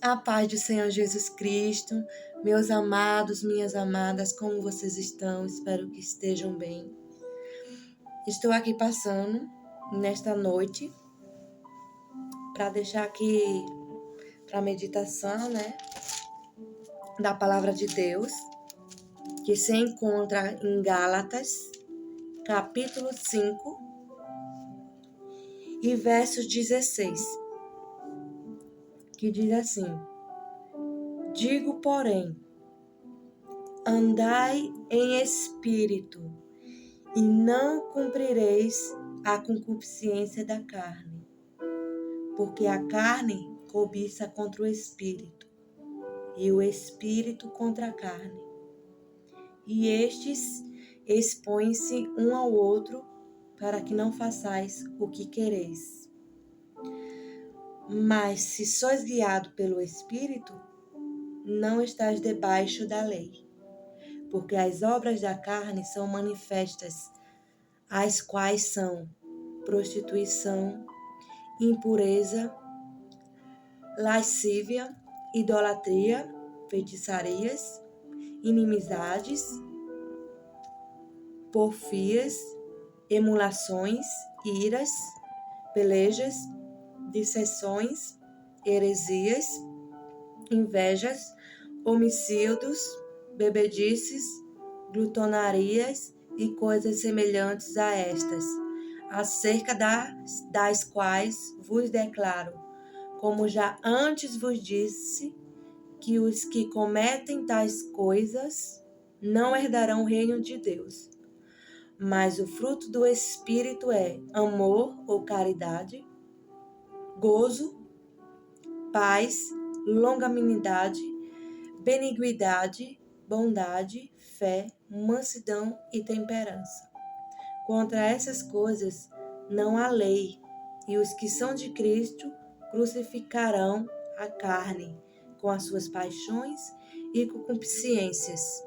A paz do Senhor Jesus Cristo, meus amados, minhas amadas, como vocês estão? Espero que estejam bem. Estou aqui passando nesta noite para deixar aqui para meditação, da palavra de Deus, que se encontra em Gálatas, capítulo 5 e versos 16, que diz assim: Digo, porém, andai em espírito, e não cumprireis a concupiscência da carne, porque a carne cobiça contra o espírito, e o espírito contra a carne. E estes expõem-se um ao outro, para que não façais o que quereis. Mas se sois guiados pelo Espírito, não estáis debaixo da lei. Porque as obras da carne são manifestas, as quais são prostituição, impureza, lascívia, idolatria, feitiçarias, inimizades, porfias, emulações, iras, pelejas, dissensões, heresias, invejas, homicídios, bebedices, glutonarias e coisas semelhantes a estas, acerca das quais vos declaro, como já antes vos disse, que os que cometem tais coisas não herdarão o reino de Deus. Mas o fruto do Espírito é amor ou caridade, gozo, paz, longanimidade, beniguidade, bondade, fé, mansidão e temperança. Contra essas coisas não há lei, e os que são de Cristo crucificarão a carne com as suas paixões e concupiscências.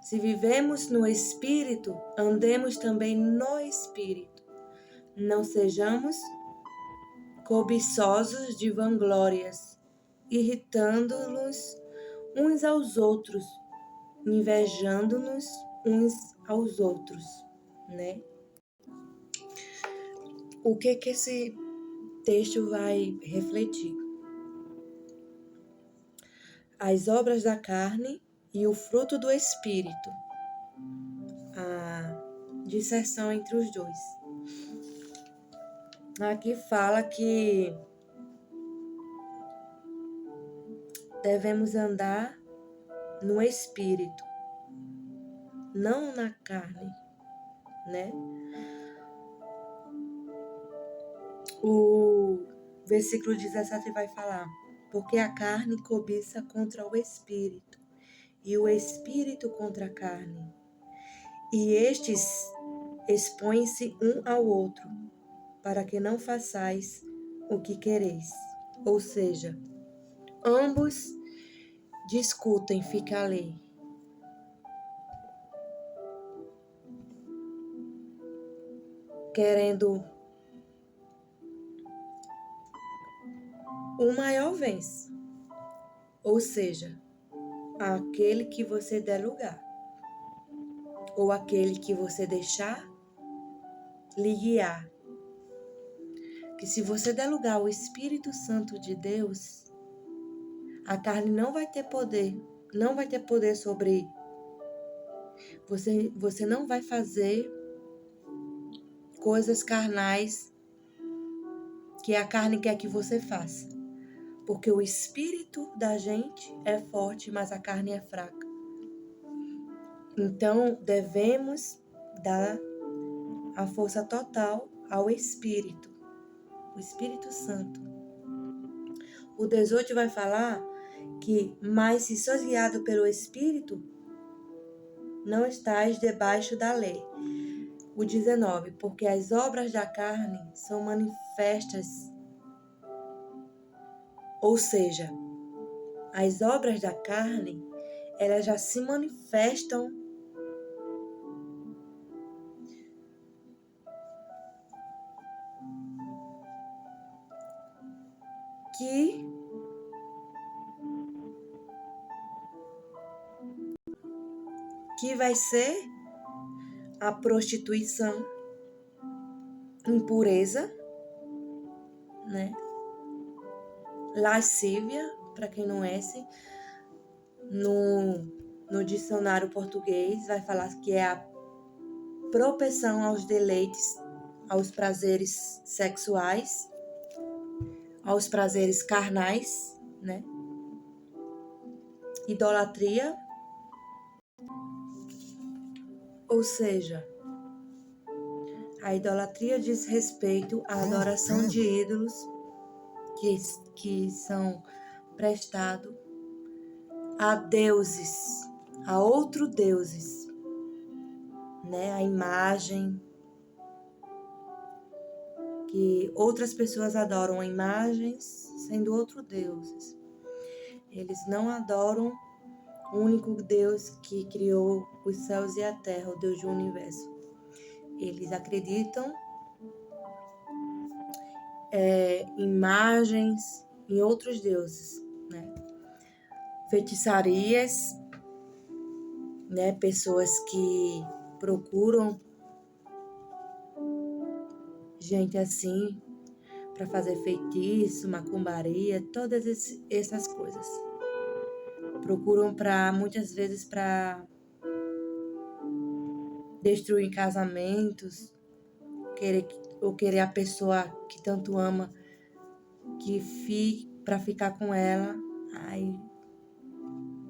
Se vivemos no Espírito, andemos também no Espírito. Não sejamos cobiçosos de vanglórias, irritando-nos uns aos outros, invejando-nos uns aos outros, O que esse texto vai refletir? As obras da carne e o fruto do Espírito. A disserção entre os dois. Aqui fala que devemos andar no Espírito, não na carne, O versículo 17 vai falar: porque a carne cobiça contra o Espírito, e o Espírito contra a carne. E estes expõem-se um ao outro, para que não façais o que quereis. Ou seja, ambos discutem, fica ali. Querendo o maior vence. Ou seja, aquele que você der lugar. Ou aquele que você deixar lhe guiar. Que se você der lugar ao Espírito Santo de Deus, a carne não vai ter poder sobre você não vai fazer coisas carnais que a carne quer que você faça. Porque o espírito da gente é forte, mas a carne é fraca. Então, devemos dar a força total ao Espírito, o Espírito Santo. O 18 vai falar que, mas se sois guiados pelo Espírito, não estáis debaixo da lei. O 19, porque as obras da carne são manifestas, ou seja, as obras da carne, elas já se manifestam que vai ser a prostituição, impureza, né? Lascívia, para quem não conhece, no dicionário português vai falar que é a propensão aos deleites, aos prazeres sexuais, aos prazeres carnais, né? Idolatria, ou seja, a idolatria diz respeito à adoração de ídolos que são prestados a deuses, a outros deuses, né? A imagem que outras pessoas adoram, imagens sendo outros deuses. Eles não adoram o único Deus que criou os céus e a terra, o Deus do universo. Eles acreditam imagens em outros deuses, né? Feitiçarias, né? Pessoas que procuram gente assim para fazer feitiço, macumbaria, todas essas coisas. Procuram muitas vezes para destruir casamentos, querer a pessoa que tanto ama para ficar com ela. Aí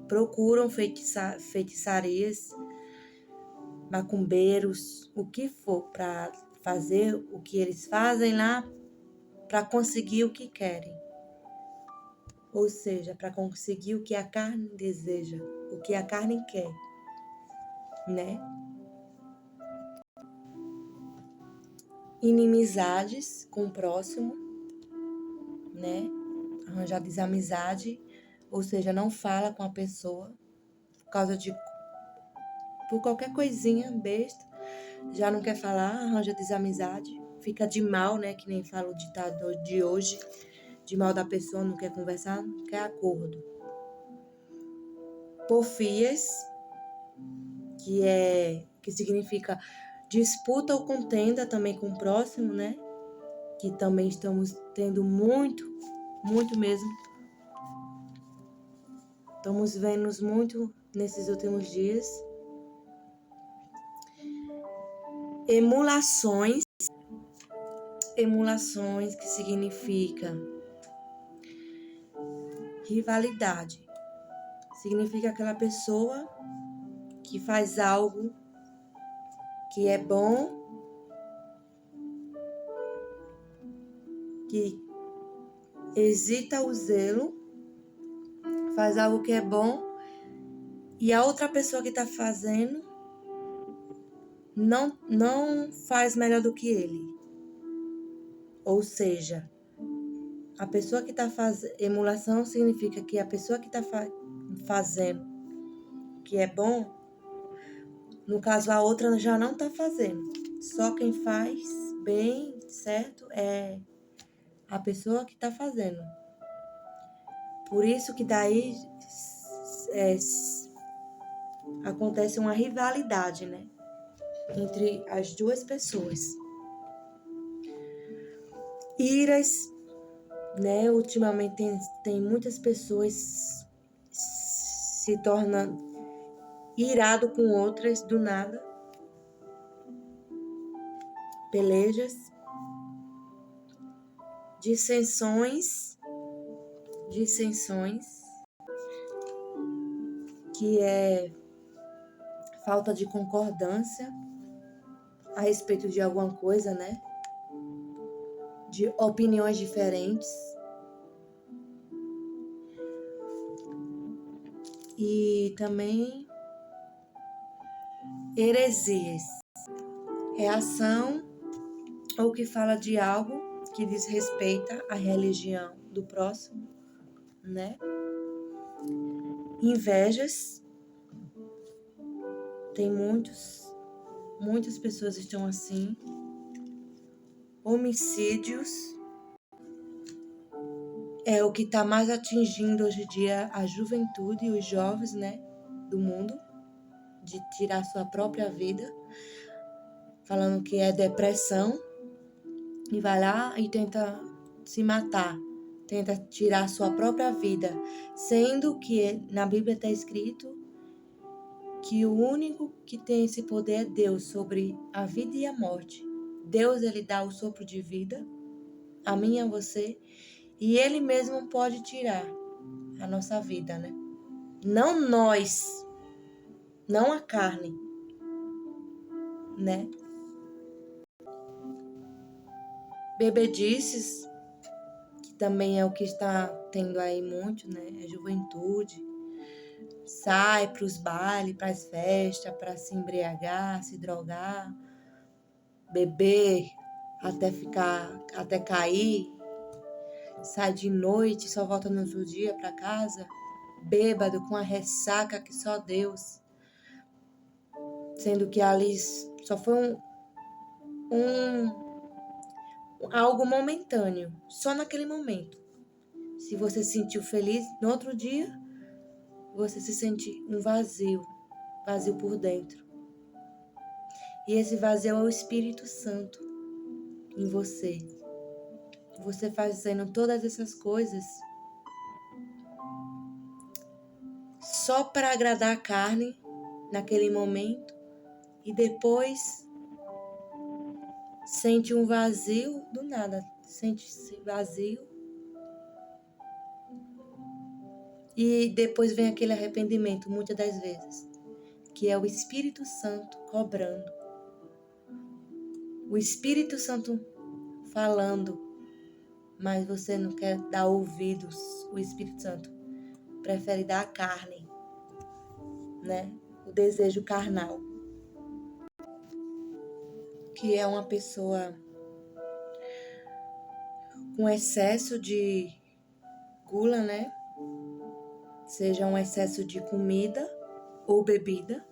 procuram feitiçarias, macumbeiros, o que for para fazer o que eles fazem lá para conseguir o que querem. Ou seja, para conseguir o que a carne deseja, o que a carne quer, né? Inimizades com o próximo, né? Arranjar desamizade, ou seja, não fala com a pessoa por qualquer coisinha besta, já não quer falar, arranja desamizade, fica de mal, né? Que nem fala o ditado de hoje, de mal da pessoa, não quer conversar, não quer acordo. Porfias, que significa disputa ou contenda também com o próximo, né? Que também estamos tendo muito mesmo. Estamos vendo muito nesses últimos dias. Emulações, que significa rivalidade. Significa aquela pessoa que faz algo que é bom, que hesita o zelo, faz algo que é bom e a outra pessoa que está fazendo não faz melhor do que ele. Ou seja, a pessoa que está fazendo... Emulação significa que a pessoa que está fazendo que é bom, no caso a outra já não está fazendo. Só quem faz bem, certo, é a pessoa que está fazendo. Por isso que daí acontece uma rivalidade, né? Entre as duas pessoas. Iras, né? Ultimamente tem muitas pessoas se tornam irado com outras do nada. Pelejas. Dissensões, que é falta de concordância a respeito de alguma coisa, né? De opiniões diferentes. E também heresias. Reação ou que fala de algo que desrespeita a religião do próximo, né? Invejas. Tem muitas pessoas estão assim. Homicídios, é o que está mais atingindo hoje em dia a juventude e os jovens, né, do mundo, de tirar sua própria vida, falando que é depressão, e vai lá e tenta se matar, tenta tirar sua própria vida, sendo que na Bíblia está escrito que o único que tem esse poder é Deus sobre a vida e a morte. Deus, ele dá o sopro de vida, a mim e a você, e ele mesmo pode tirar a nossa vida, né? Não nós, não a carne, né? Bebedices, que também é o que está tendo aí muito, né? A juventude sai para os bailes, para as festas, para se embriagar, se drogar, beber até cair, sai de noite, só volta no outro dia para casa, bêbado, com a ressaca que só Deus, sendo que ali só foi algo momentâneo, só naquele momento. Se você se sentiu feliz, no outro dia você se sente um vazio, vazio por dentro. E esse vazio é o Espírito Santo em você. Você fazendo todas essas coisas só para agradar a carne naquele momento e depois sente um vazio do nada, sente esse vazio e depois vem aquele arrependimento muitas das vezes, que é o Espírito Santo cobrando, o Espírito Santo falando, mas você não quer dar ouvidos. O Espírito Santo prefere dar a carne, né? O desejo carnal, que é uma pessoa com excesso de gula, né? Seja um excesso de comida ou bebida,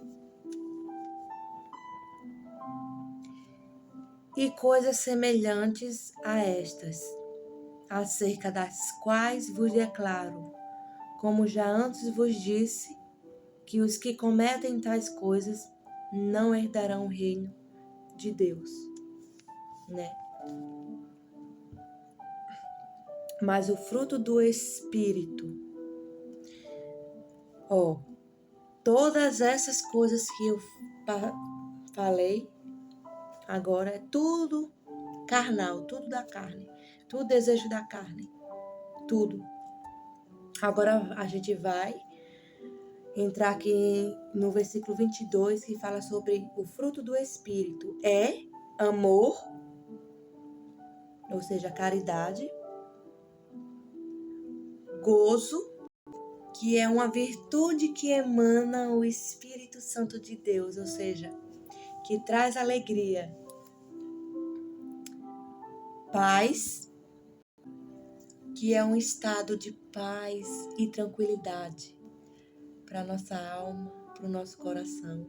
e coisas semelhantes a estas, acerca das quais vos declaro, como já antes vos disse, que os que cometem tais coisas não herdarão o reino de Deus, né? Mas o fruto do Espírito, todas essas coisas que eu falei agora é tudo carnal, tudo da carne, tudo desejo da carne, tudo. Agora a gente vai entrar aqui no versículo 22, que fala sobre o fruto do Espírito. É amor, ou seja, caridade, gozo, que é uma virtude que emana o Espírito Santo de Deus, ou seja, que traz alegria, paz, que é um estado de paz e tranquilidade para nossa alma, para o nosso coração.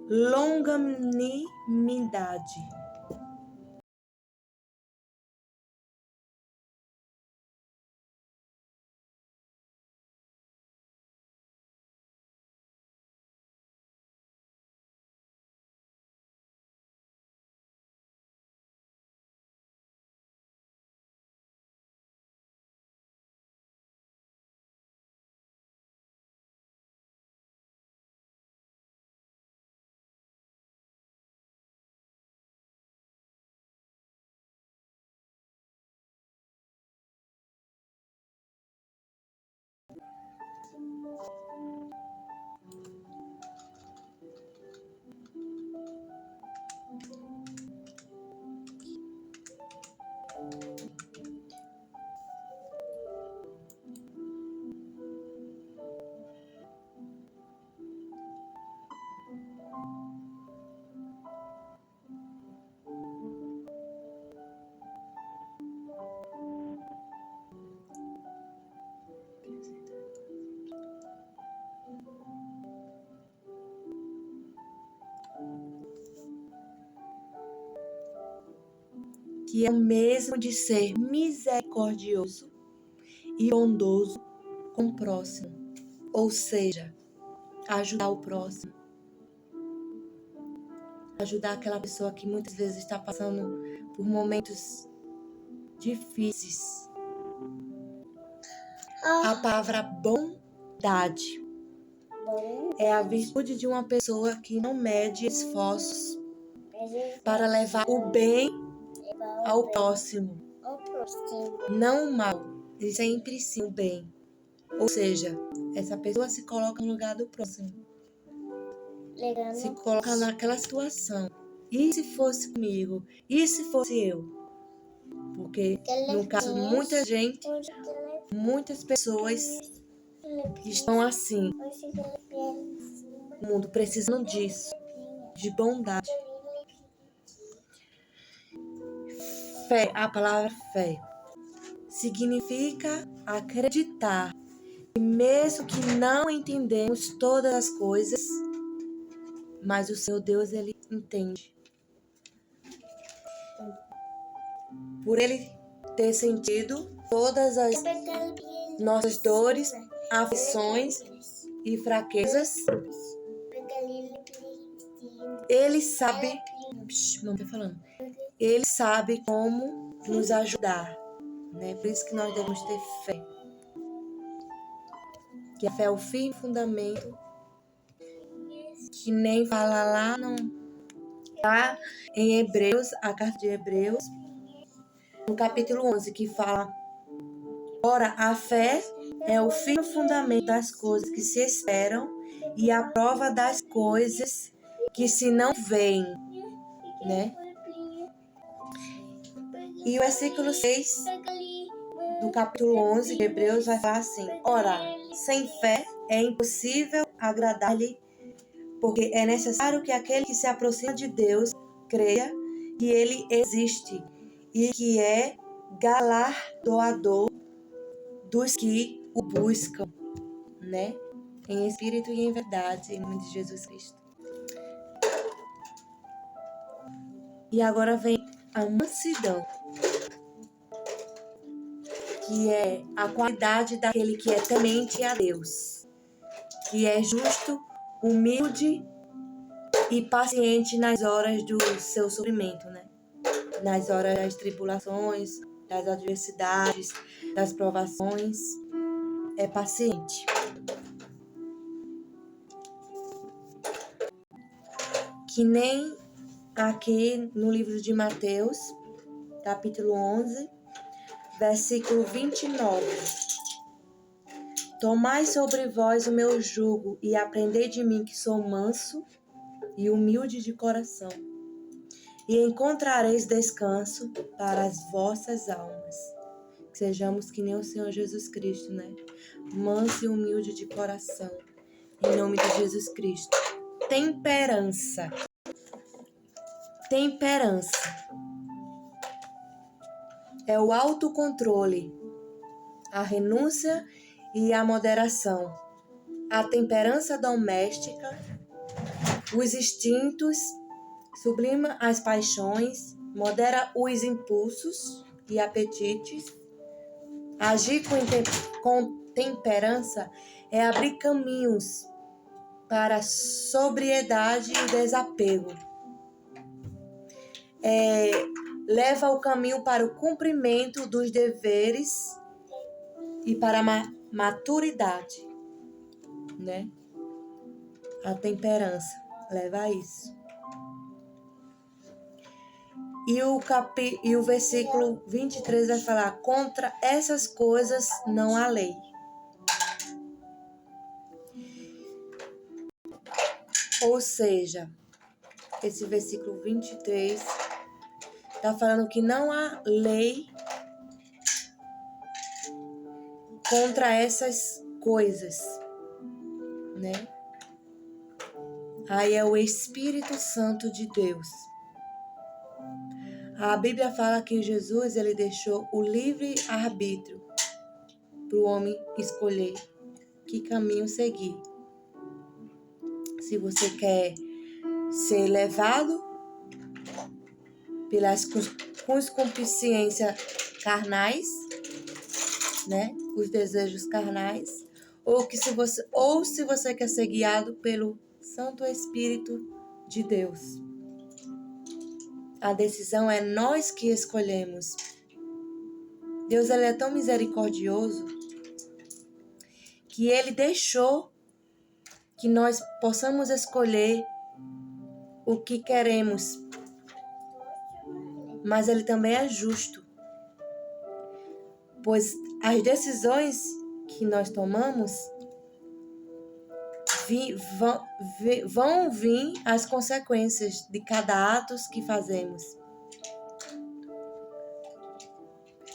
Longanimidade, que é o mesmo de ser misericordioso e bondoso com o próximo. Ou seja, ajudar o próximo. Ajudar aquela pessoa que muitas vezes está passando por momentos difíceis. A palavra bondade é a virtude de uma pessoa que não mede esforços para levar o bem ao próximo, não o mal, e sempre sim o bem. Ou seja, essa pessoa se coloca no lugar do próximo, se coloca naquela situação. E se fosse comigo? E se fosse eu? Porque, no caso, muita gente, muitas pessoas estão assim, no mundo precisando disso, de bondade. Fé, a palavra fé, significa acreditar que mesmo que não entendemos todas as coisas, mas o Senhor Deus, Ele entende. Por Ele ter sentido todas as nossas dores, aflições e fraquezas, Ele sabe, não tô falando, Ele sabe como nos ajudar, né? Por isso que nós devemos ter fé. Que a fé é o firme fundamento, que nem fala lá, não, tá em Hebreus, a carta de Hebreus, no capítulo 11, que fala: ora, a fé é o firme fundamento das coisas que se esperam e a prova das coisas que se não veem, né? E o versículo 6 do capítulo 11 de Hebreus vai falar assim: ora, sem fé é impossível agradar-lhe, porque é necessário que aquele que se aproxima de Deus creia que Ele existe e que é galardoador dos que o buscam, né? Em espírito e em verdade, em nome de Jesus Cristo. E agora vem a mansidão, que é a qualidade daquele que é temente a Deus, que é justo, humilde e paciente nas horas do seu sofrimento, né? Nas horas das tribulações, das adversidades, das provações, é paciente. Que nem aqui no livro de Mateus, capítulo 11, versículo 29. Tomai sobre vós o meu jugo e aprendei de mim, que sou manso e humilde de coração, e encontrareis descanso para as vossas almas. Que sejamos que nem o Senhor Jesus Cristo, né? Manso e humilde de coração, em nome de Jesus Cristo. Temperança. Temperança é o autocontrole, a renúncia e a moderação, a temperança doméstica, os instintos, sublima as paixões, modera os impulsos e apetites. Agir com temperança é abrir caminhos para a sobriedade e desapego. Leva o caminho para o cumprimento dos deveres e para a maturidade, né? A temperança leva a isso. E o versículo 23 vai falar: contra essas coisas não há lei. Ou seja, esse versículo 23 está falando que não há lei contra essas coisas, né? Aí é o Espírito Santo de Deus. A Bíblia fala que Jesus, ele deixou o livre arbítrio para o homem escolher que caminho seguir. Se você quer ser levado pelas com os concupiscências carnais, né? Os desejos carnais, ou se você quer ser guiado pelo Santo Espírito de Deus. A decisão é nós que escolhemos. Deus, ele é tão misericordioso que ele deixou que nós possamos escolher o que queremos. Mas ele também é justo, pois as decisões que nós tomamos vão vir as consequências de cada ato que fazemos.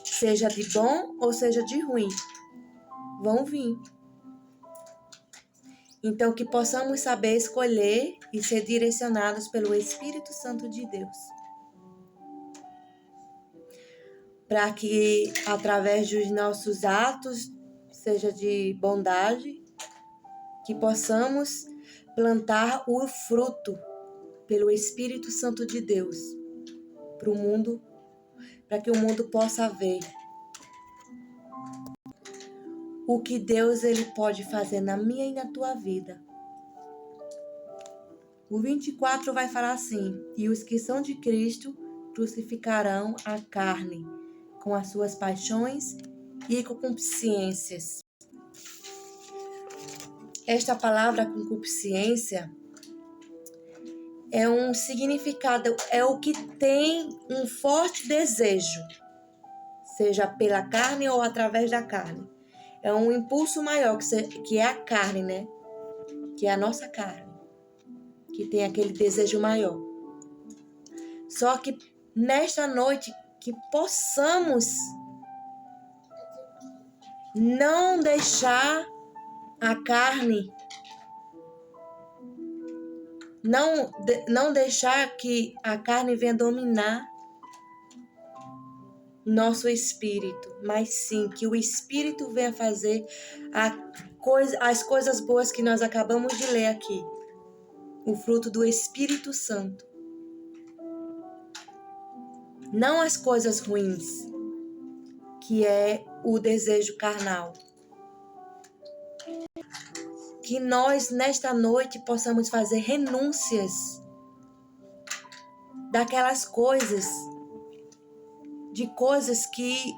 Seja de bom ou seja de ruim, vão vir. Então, que possamos saber escolher e ser direcionados pelo Espírito Santo de Deus. Para que, através dos nossos atos, seja de bondade, que possamos plantar o fruto pelo Espírito Santo de Deus para o mundo, para que o mundo possa ver o que Deus ele pode fazer na minha e na tua vida. O 24 vai falar assim: e os que são de Cristo crucificarão a carne com as suas paixões e concupiscências. Esta palavra concupiscência é um significado, é o que tem um forte desejo, seja pela carne ou através da carne. É um impulso maior, que é a carne, né? Que é a nossa carne, que tem aquele desejo maior. Só que nesta noite, que possamos não deixar a carne, não deixar que a carne venha dominar nosso espírito, mas sim que o Espírito venha fazer as coisas boas que nós acabamos de ler aqui. O fruto do Espírito Santo. Não as coisas ruins, que é o desejo carnal. Que nós, nesta noite, possamos fazer renúncias daquelas coisas, de coisas que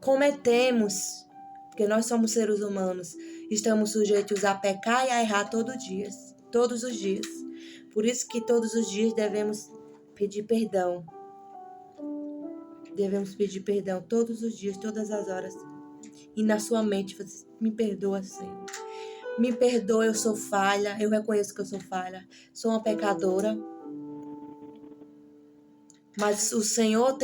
cometemos, porque nós somos seres humanos, estamos sujeitos a pecar e a errar todos os dias. Por isso que todos os dias devemos pedir perdão. Devemos pedir perdão todos os dias, todas as horas. E na sua mente, você me perdoa, Senhor. Me perdoa, eu sou falha, eu reconheço que eu sou falha, sou uma pecadora. Mas o Senhor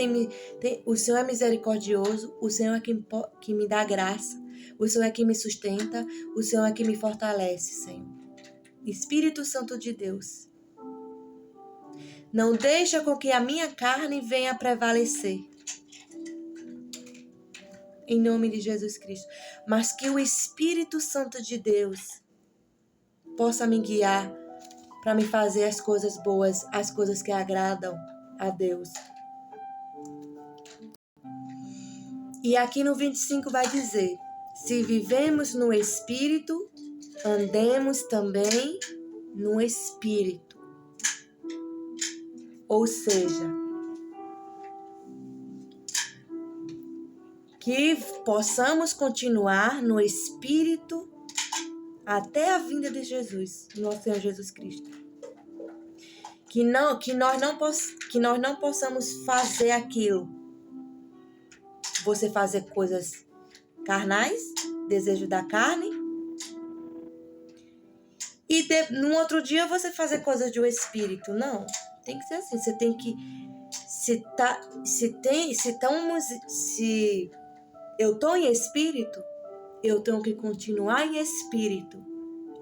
o Senhor é misericordioso, o Senhor é que me dá graça, o Senhor é que me sustenta, o Senhor é que me fortalece, Senhor. Espírito Santo de Deus, não deixa com que a minha carne venha prevalecer. Em nome de Jesus Cristo. Mas que o Espírito Santo de Deus possa me guiar para me fazer as coisas boas, as coisas que agradam a Deus. E aqui no 25 vai dizer: se vivemos no Espírito, andemos também no Espírito. Ou seja, que possamos continuar no Espírito até a vinda de Jesus, nosso Senhor Jesus Cristo. Que nós não possamos fazer aquilo. Você fazer coisas carnais, desejo da carne, e no outro dia você fazer coisas do Espírito. Não, tem que ser assim. Você tem que se eu estou em Espírito, eu tenho que continuar em Espírito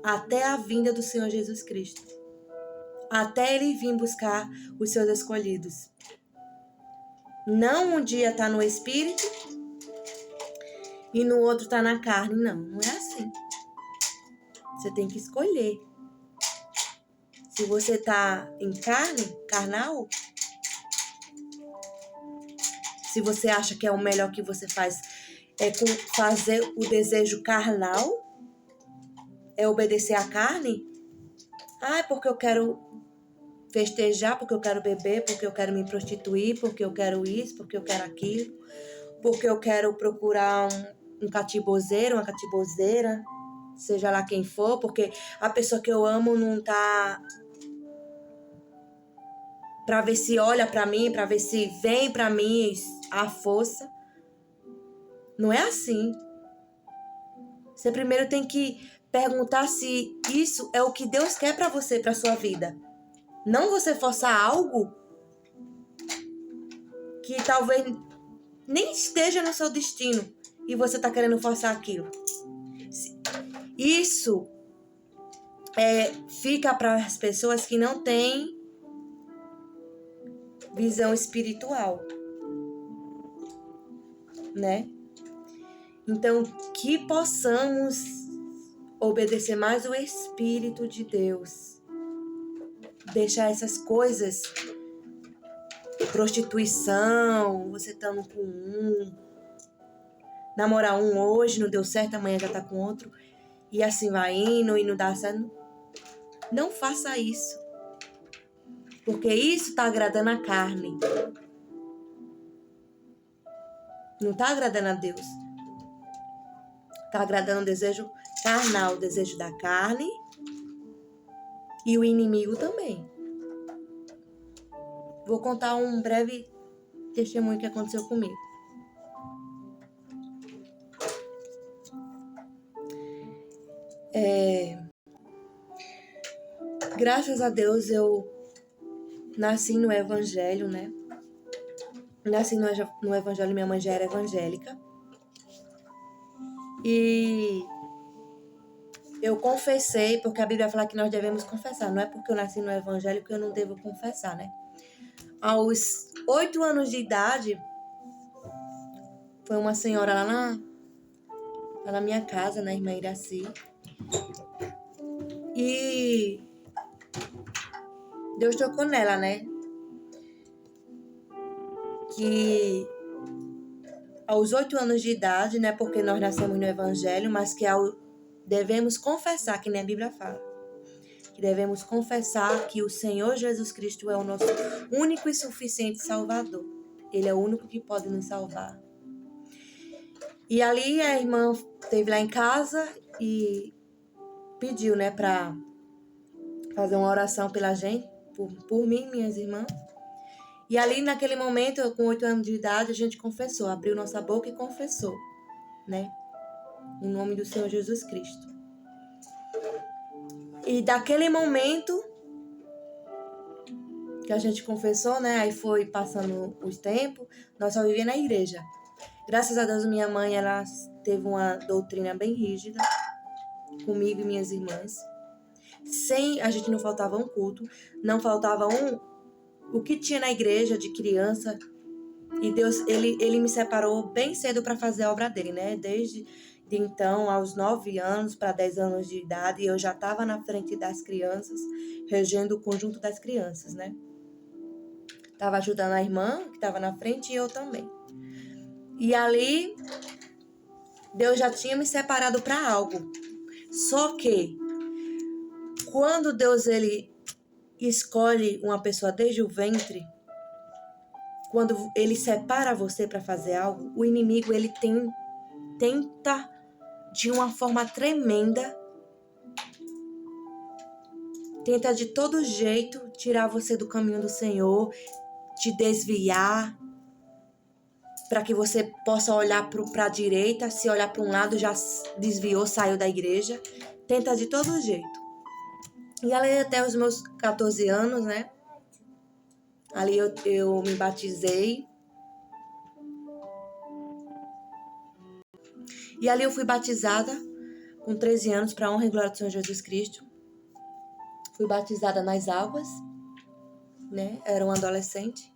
até a vinda do Senhor Jesus Cristo. Até Ele vir buscar os seus escolhidos. Não um dia está no Espírito e no outro está na carne. Não é assim. Você tem que escolher. Se você está em carnal, se você acha que é o melhor que você faz, é fazer o desejo carnal, é obedecer à carne. Ah, é porque eu quero festejar, porque eu quero beber, porque eu quero me prostituir, porque eu quero isso, porque eu quero aquilo, porque eu quero procurar um catibozeiro, uma catibozeira, seja lá quem for, porque a pessoa que eu amo não tá para ver se olha para mim, para ver se vem para mim a força. Não é assim. Você primeiro tem que perguntar se isso é o que Deus quer para você, para sua vida. Não você forçar algo que talvez nem esteja no seu destino e você tá querendo forçar aquilo. Isso fica para as pessoas que não têm visão espiritual, né? Então, que possamos obedecer mais o Espírito de Deus. Deixar essas coisas, prostituição, você estando com namorar hoje, não deu certo, amanhã já tá com outro, e assim vai indo e não dá certo. Não faça isso. Porque isso tá agradando a carne. Não tá agradando a Deus. Tá agradando o desejo carnal, o desejo da carne e o inimigo também. Vou contar um breve testemunho que aconteceu comigo. Graças a Deus eu nasci no evangelho, né? Nasci no evangelho, minha mãe já era evangélica. E eu confessei, porque a Bíblia fala que nós devemos confessar. Não é porque eu nasci no evangelho que eu não devo confessar, né? Aos 8 anos de idade, foi uma senhora lá na minha casa, na irmã Iraci. E Deus tocou nela, né? Que aos 8 anos de idade, né? Porque nós nascemos no evangelho, mas que devemos confessar, que nem a Bíblia fala. Que devemos confessar que o Senhor Jesus Cristo é o nosso único e suficiente Salvador. Ele é o único que pode nos salvar. E ali a irmã esteve lá em casa e pediu, né, para fazer uma oração pela gente, por mim e minhas irmãs. E ali naquele momento, eu, com 8 anos de idade, a gente confessou, abriu nossa boca e confessou, né, o nome do Senhor Jesus Cristo. E daquele momento que a gente confessou, né, aí foi passando os tempos, nós só vivíamos na igreja. Graças a Deus, minha mãe, ela teve uma doutrina bem rígida comigo e minhas irmãs. A gente não faltava um culto, não faltava o que tinha na igreja de criança. E Deus, ele me separou bem cedo para fazer a obra dele, né? Desde então, aos 9 anos para 10 anos de idade, eu já estava na frente das crianças, regendo o conjunto das crianças, né? Estava ajudando a irmã, que estava na frente, e eu também. E ali, Deus já tinha me separado para algo. Só que, quando Deus, ele escolhe uma pessoa desde o ventre, quando ele separa você para fazer algo, o inimigo, ele tenta de uma forma tremenda, tenta de todo jeito tirar você do caminho do Senhor, te desviar, para que você possa olhar para a direita, se olhar para um lado já desviou, saiu da igreja, tenta de todo jeito. E ali até os meus 14 anos, né? Ali eu me batizei. E ali eu fui batizada com 13 anos para a honra e glória do Senhor Jesus Cristo. Fui batizada nas águas, né? Era um adolescente.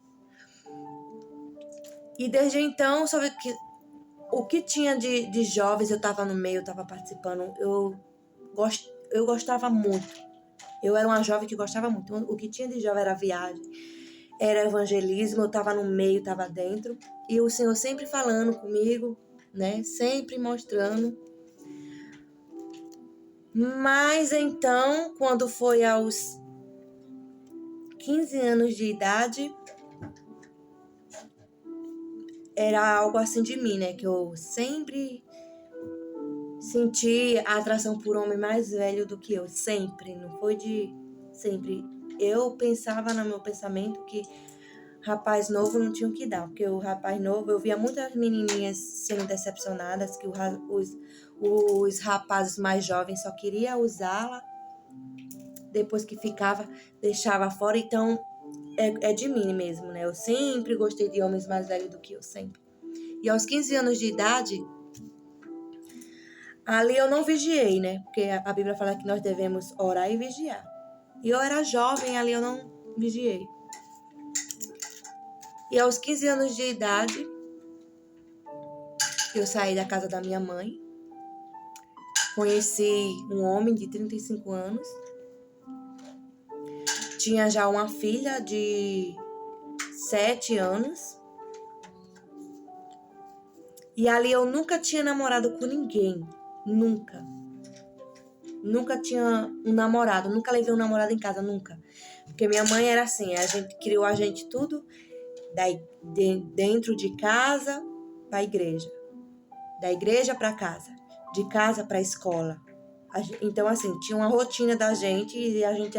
E desde então, sabe que o que tinha de jovens, eu estava no meio, eu estava participando. Eu gostava muito. Eu era uma jovem que gostava muito. O que tinha de jovem era viagem, era evangelismo, eu estava no meio, estava dentro, e o Senhor sempre falando comigo, né? Sempre mostrando. Mas então, quando foi aos 15 anos de idade, era algo assim de mim, né? Que eu sempre senti a atração por homem mais velho do que eu, sempre, não foi de sempre. Eu pensava no meu pensamento que rapaz novo não tinha o que dar, porque o rapaz novo, eu via muitas menininhas sendo decepcionadas, que os rapazes mais jovens só queriam usá-la, depois que ficava, deixava fora. Então, é de mim mesmo, né? Eu sempre gostei de homens mais velhos do que eu, sempre. E aos 15 anos de idade, ali eu não vigiei, né? Porque a Bíblia fala que nós devemos orar e vigiar. E eu era jovem, ali eu não vigiei. E aos 15 anos de idade, eu saí da casa da minha mãe. Conheci um homem de 35 anos. Tinha já uma filha de 7 anos. E ali eu nunca tinha namorado com ninguém. Nunca. Nunca tinha um namorado. Nunca levei um namorado em casa, nunca. Porque minha mãe era assim, a gente criou a gente tudo dentro de casa para a igreja. Da igreja para casa. De casa para a escola. Então, assim, tinha uma rotina da gente e a gente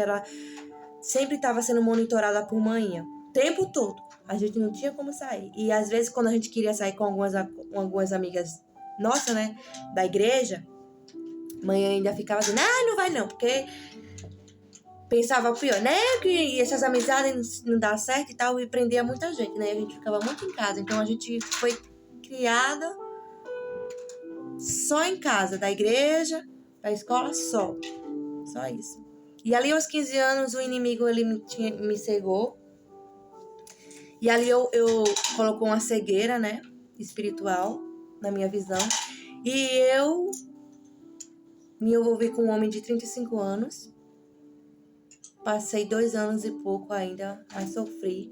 sempre estava sendo monitorada por manhã. O tempo todo. A gente não tinha como sair. E às vezes, quando a gente queria sair com algumas amigas nossas, né, da igreja, mãe ainda ficava assim, não vai não, porque pensava pior, né, que essas amizades não dão certo e tal, e prendia muita gente, né, a gente ficava muito em casa. Então, a gente foi criada só em casa, da igreja, da escola, só isso. E ali aos 15 anos o inimigo ele me cegou. E ali eu colocou uma cegueira, né, espiritual na minha visão. E eu me envolvi com um homem de 35 anos. Passei 2 anos e pouco ainda a sofrer.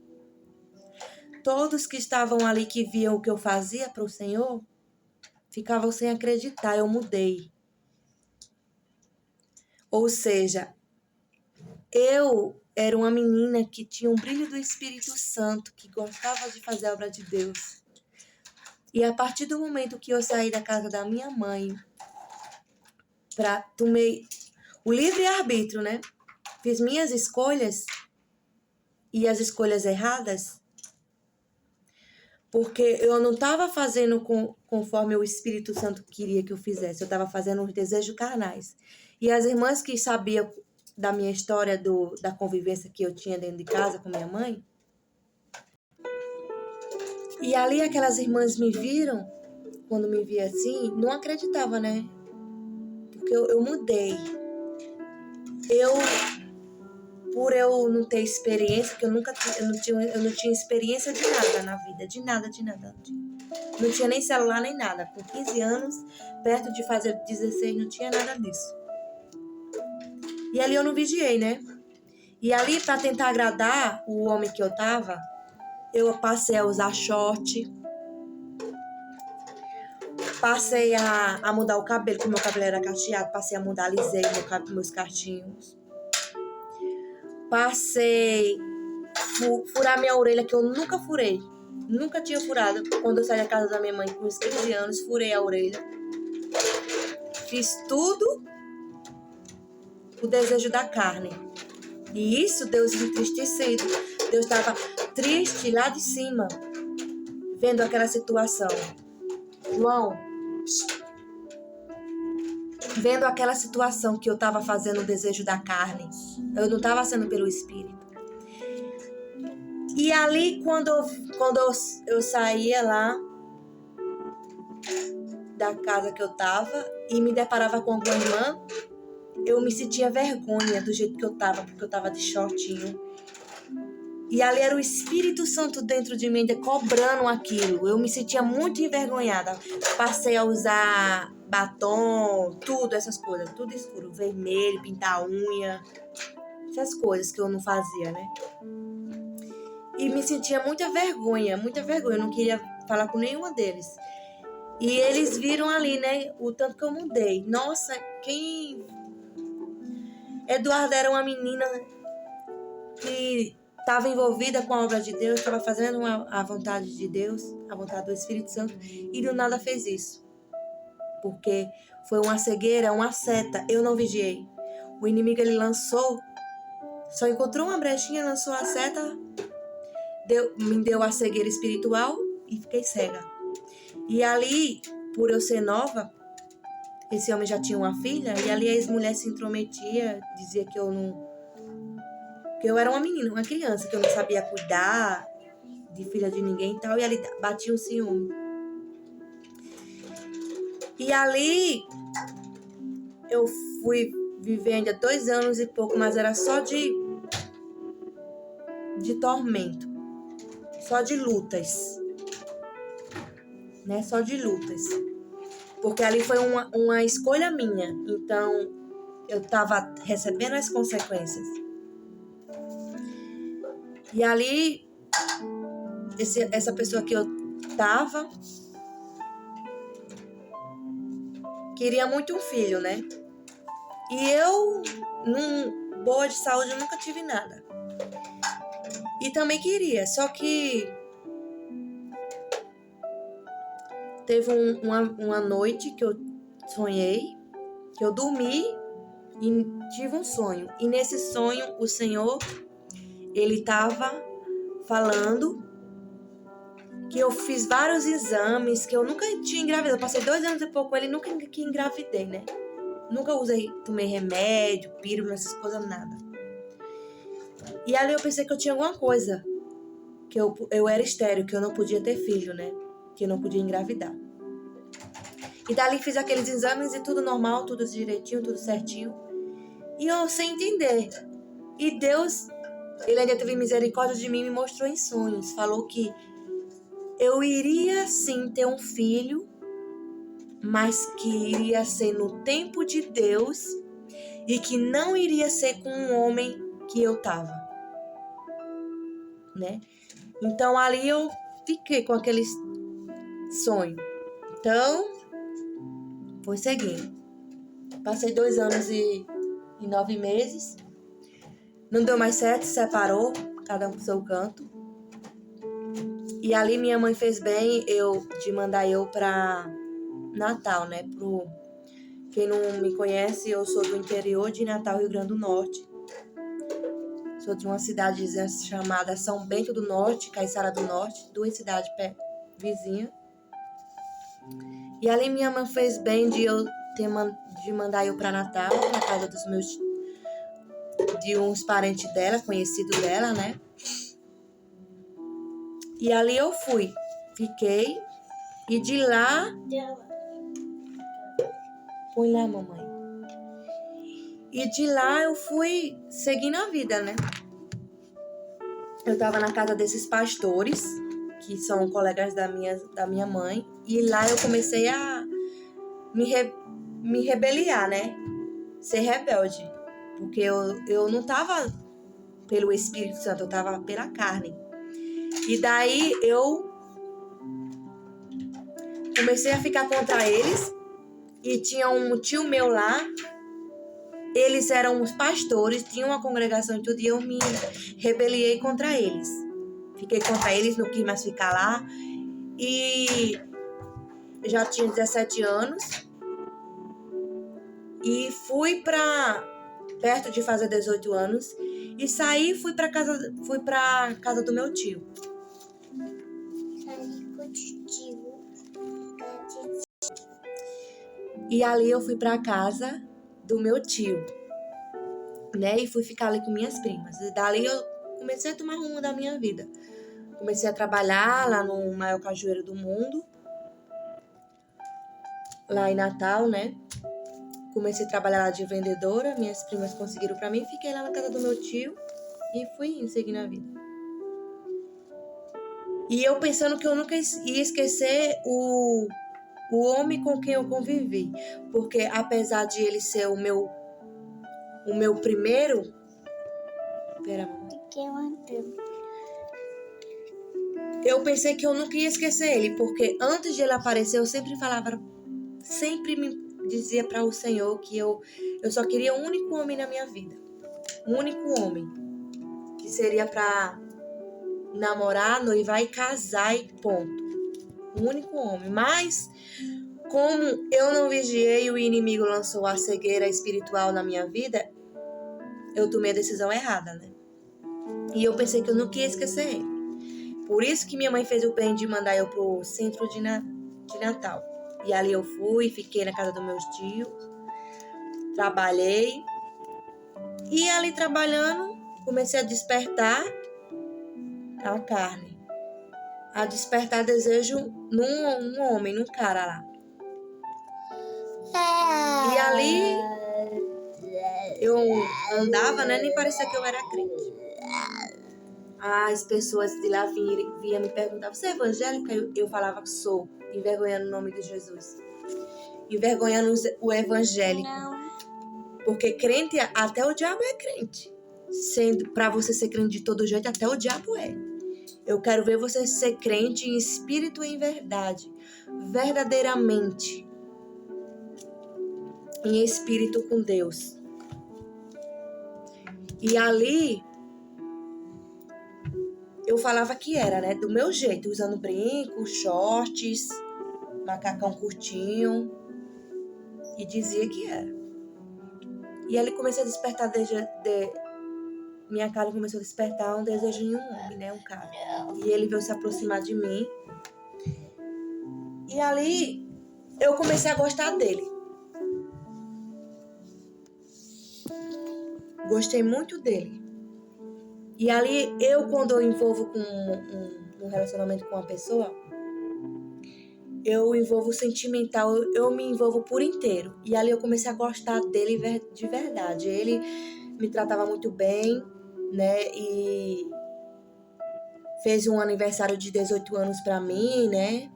Todos que estavam ali, que viam o que eu fazia para o Senhor, ficavam sem acreditar. Eu mudei. Ou seja, eu era uma menina que tinha um brilho do Espírito Santo, que gostava de fazer a obra de Deus. E a partir do momento que eu saí da casa da minha mãe, tomei o livre-arbítrio, né? Fiz minhas escolhas e as escolhas erradas, porque eu não estava fazendo conforme o Espírito Santo queria que eu fizesse. Eu estava fazendo os desejos carnais. E as irmãs que sabiam da minha história, da convivência que eu tinha dentro de casa com minha mãe, e ali aquelas irmãs me viram, quando me via assim, não acreditava, né? Porque eu mudei. Por eu não ter experiência, porque eu não tinha experiência de nada na vida, de nada. Não tinha nem celular, nem nada. Com 15 anos, perto de fazer 16, não tinha nada disso. E ali eu não vigiei, né? E ali, para tentar agradar o homem que eu tava, eu passei a usar short, passei a mudar o cabelo, porque meu cabelo era cacheado, passei a mudar, alisei meus cachinhos. Passei furar minha orelha, que eu nunca furei. Nunca tinha furado. Quando eu saí da casa da minha mãe com uns 15 anos, furei a orelha. Fiz tudo o desejo da carne. E isso, Deus entristecido. Deus estava triste lá de cima, vendo aquela situação. João, vendo aquela situação que eu estava fazendo o desejo da carne. Eu não estava sendo pelo Espírito. E ali, quando eu saía lá da casa que eu tava e me deparava com alguma irmã, eu me sentia vergonha do jeito que eu tava, porque eu tava de shortinho. E ali era o Espírito Santo dentro de mim, cobrando aquilo. Eu me sentia muito envergonhada. Passei a usar batom, tudo, essas coisas, tudo escuro, vermelho, pintar unha, essas coisas que eu não fazia, né? E me sentia muita vergonha. Eu não queria falar com nenhuma deles. E eles viram ali, né, o tanto que eu mudei. Nossa, Eduarda era uma menina que estava envolvida com a obra de Deus, estava fazendo a vontade de Deus, a vontade do Espírito Santo, e do nada fez isso. Porque foi uma cegueira, uma seta, eu não vigiei. O inimigo, ele lançou, só encontrou uma brechinha, lançou a seta, me deu a cegueira espiritual e fiquei cega. E ali, por eu ser nova, esse homem já tinha uma filha, e ali a ex-mulher se intrometia, dizia que eu era uma menina, uma criança, que eu não sabia cuidar de filha de ninguém e tal, e ali batia um ciúme. E ali eu fui viver ainda 2 anos e pouco, mas era só de tormento, só de lutas, né? Só de lutas. Porque ali foi uma escolha minha, então eu estava recebendo as consequências. E ali, essa pessoa que eu tava queria muito um filho, né? E eu, num boa de saúde, eu nunca tive nada. E também queria, só que teve uma noite que eu sonhei, que eu dormi e tive um sonho. E nesse sonho, o Senhor, ele estava falando que eu fiz vários exames, que eu nunca tinha engravidado. Eu passei 2 anos e pouco com ele, nunca que engravidei, né? Nunca tomei remédio, pílula, essas coisas, nada. E ali eu pensei que eu tinha alguma coisa, que eu era estéril, que eu não podia ter filho, né? Que eu não podia engravidar. E dali fiz aqueles exames e tudo normal, tudo direitinho, tudo certinho. E eu sem entender. E Deus, ele ainda teve misericórdia de mim e me mostrou em sonhos. Falou que eu iria sim ter um filho, mas que iria ser no tempo de Deus e que não iria ser com um homem que eu tava, né? Então ali eu fiquei com aquele sonho. Então, foi seguindo. Passei 2 anos e 9 meses. Não deu mais certo, separou, cada um pro seu canto. E ali minha mãe fez bem de mandar eu pra Natal, né? Quem não me conhece, eu sou do interior de Natal, Rio Grande do Norte. Sou de uma cidade chamada São Bento do Norte, Caiçara do Norte, 2 cidades vizinhas. E ali minha mãe fez bem de mandar eu pra Natal, na casa de uns parentes dela, conhecidos dela, né? E ali eu fui, fiquei, e de lá... Põe lá, mamãe. E de lá eu fui seguindo a vida, né? Eu tava na casa desses pastores, que são colegas da minha mãe, e lá eu comecei a me rebeliar, né? Ser rebelde. Porque eu não tava pelo Espírito Santo, eu tava pela carne. E daí eu comecei a ficar contra eles. E tinha um tio meu lá. Eles eram os pastores, tinham uma congregação e tudo. E eu me rebeliei contra eles. Fiquei contra eles, não quis mais ficar lá. E já tinha 17 anos. E fui perto de fazer 18 anos. E saí e fui pra casa do meu tio. E ali eu fui pra casa do meu tio, né? E fui ficar ali com minhas primas. E dali eu comecei a tomar rumo da minha vida. Comecei a trabalhar lá no maior cajueiro do mundo, lá em Natal, né? Comecei a trabalhar lá de vendedora. Minhas primas conseguiram pra mim. Fiquei lá na casa do meu tio e fui seguindo a vida. E eu pensando que eu nunca ia esquecer o homem com quem eu convivi. Porque apesar de ele ser o meu primeiro... Pera, mamãe. eu pensei que eu nunca ia esquecer ele, porque antes de ele aparecer, eu sempre me dizia para o Senhor que eu só queria um único homem na minha vida. Um único homem. Que seria para namorar, noivar e casar e ponto. Um único homem. Mas, como eu não vigiei e o inimigo lançou a cegueira espiritual na minha vida, eu tomei a decisão errada, né? E eu pensei que eu não ia esquecer ele. Por isso que minha mãe fez o bem de mandar eu pro centro de Natal. E ali eu fui, fiquei na casa dos meus tios, trabalhei. E ali trabalhando, comecei a despertar a carne. A despertar desejo num homem, num cara lá. E ali eu andava, né? Nem parecia que eu era crente. As pessoas de lá vinham me perguntar: você é evangélica? Eu falava que sou, envergonhando o nome de Jesus. Envergonhando o evangélico. Porque crente, até o diabo é crente. Sendo para você ser crente de todo jeito, até o diabo é. Eu quero ver você ser crente em espírito e em verdade. Verdadeiramente. Em espírito com Deus. E ali eu falava que era, né? Do meu jeito, usando brinco, shorts, macacão curtinho. E dizia que era. E ali comecei a despertar minha cara começou a despertar um desejo em um homem, né? Um cara. E ele veio se aproximar de mim. E ali eu comecei a gostar dele. Gostei muito dele. E ali quando eu envolvo com um relacionamento com uma pessoa, eu envolvo sentimental, eu me envolvo por inteiro. E ali eu comecei a gostar dele de verdade. Ele me tratava muito bem, né? E fez um aniversário de 18 anos pra mim, né?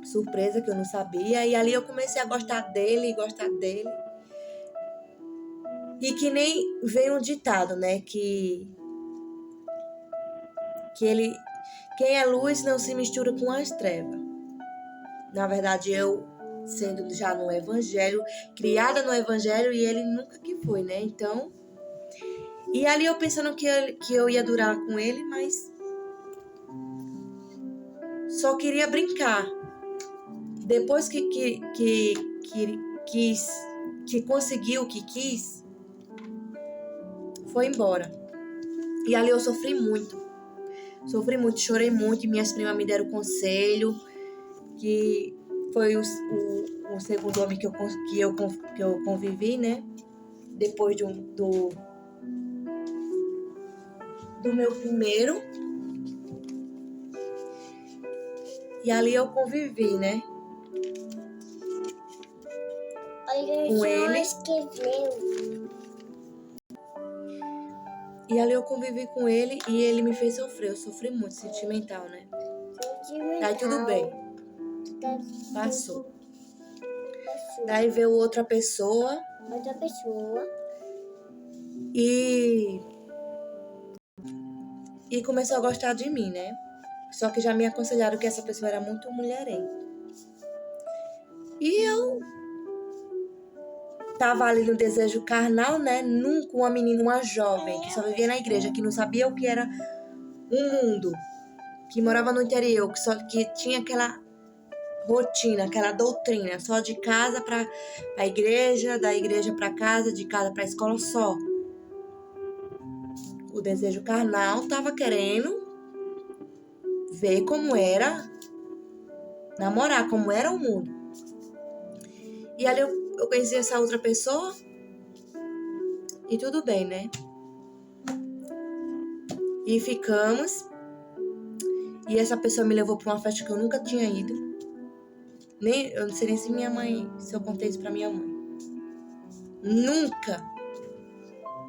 Surpresa que eu não sabia. E ali eu comecei a gostar dele. E que nem veio um ditado, né? Que quem é luz não se mistura com as trevas. Na verdade, eu sendo já no evangelho, criada no evangelho, e ele nunca que foi, né? Então, e ali eu pensando que eu ia durar com ele, mas só queria brincar. Depois que conseguiu o que quis, foi embora. E ali eu sofri muito, chorei muito, e minhas primas me deram conselho, que foi o segundo homem que eu convivi, né? Depois do meu primeiro. E ali eu convivi, né? Com ele. E ali eu convivi com ele e ele me fez sofrer. Eu sofri muito, sentimental, né? Daí tudo bem. Passou. Daí veio outra pessoa. E começou a gostar de mim, né? Só que já me aconselharam que essa pessoa era muito mulherenga. E eu tava ali no desejo carnal, né? Nunca uma menina, uma jovem, que só vivia na igreja, que não sabia o que era um mundo, que morava no interior, que tinha aquela rotina, aquela doutrina, só de casa para a igreja, da igreja para casa, de casa para a escola só. O desejo carnal tava querendo ver como era namorar, como era o mundo. E ali eu conheci essa outra pessoa e tudo bem, né? E ficamos. E essa pessoa me levou para uma festa que eu nunca tinha ido. Eu não sei nem se eu contei isso pra minha mãe.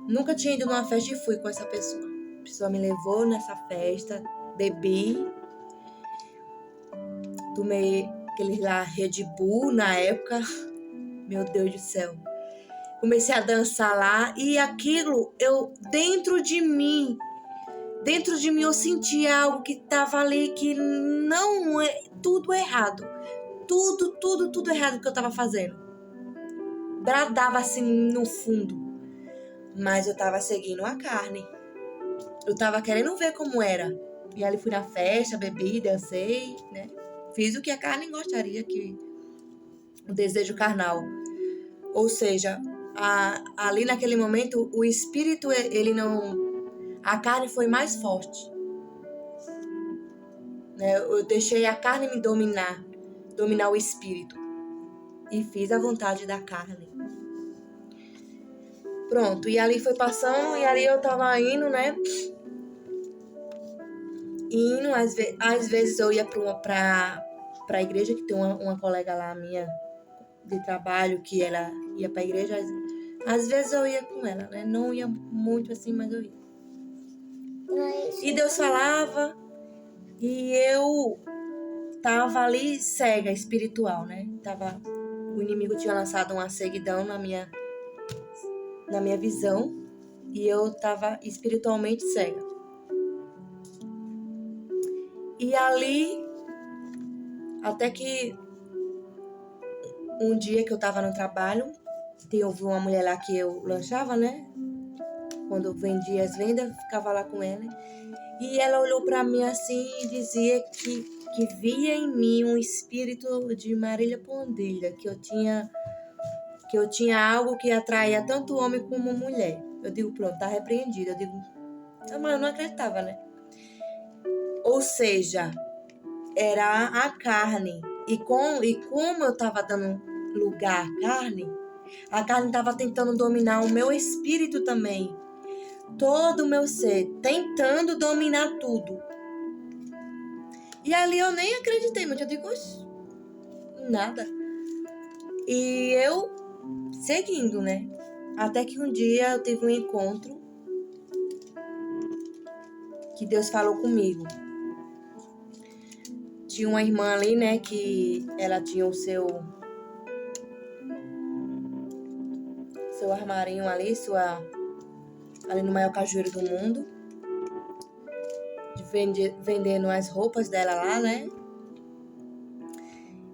Nunca tinha ido numa festa e fui com essa pessoa. A pessoa me levou nessa festa, bebi, tomei aquele lá Red Bull na época. Meu Deus do céu. Comecei a dançar lá e aquilo, dentro de mim, dentro de mim eu sentia algo que estava ali que não é tudo errado. Tudo errado que eu estava fazendo. Bradava assim no fundo. Mas eu estava seguindo a carne. Eu estava querendo ver como era. E ali fui na festa, bebi, dancei, né? Fiz o que a carne gostaria, que o desejo carnal. Ou seja, ali naquele momento, o espírito, ele não... A carne foi mais forte. Né? Eu deixei a carne me dominar o espírito. E fiz a vontade da carne. Pronto, e ali foi passando, e ali eu tava indo, né? Indo, às vezes eu ia pra igreja, que tem uma colega lá minha de trabalho, que ela ia pra igreja. Às vezes eu ia com ela, né? Não ia muito assim, mas eu ia. E Deus falava, e eu tava ali cega, espiritual, né? O inimigo tinha lançado uma ceguidão na minha visão, e eu tava espiritualmente cega. E ali, até que um dia que eu tava no trabalho, houve uma mulher lá que eu lanchava, né? Quando eu vendia as vendas, eu ficava lá com ela. E ela olhou pra mim assim e dizia que via em mim um espírito de Marília Pondilha, que eu tinha algo que atraía tanto homem como mulher. Eu digo, pronto, tá repreendido. Eu digo, mas eu não acreditava, né? Ou seja, era a carne. E como eu estava dando lugar à carne, a carne estava tentando dominar o meu espírito também. Todo o meu ser, tentando dominar tudo. E ali eu nem acreditei, mas eu digo, nada. E eu seguindo, né? Até que um dia eu tive um encontro que Deus falou comigo. Tinha uma irmã ali, né, que ela tinha o seu armarinho ali, ali no maior cajueiro do mundo, vendendo as roupas dela lá, né?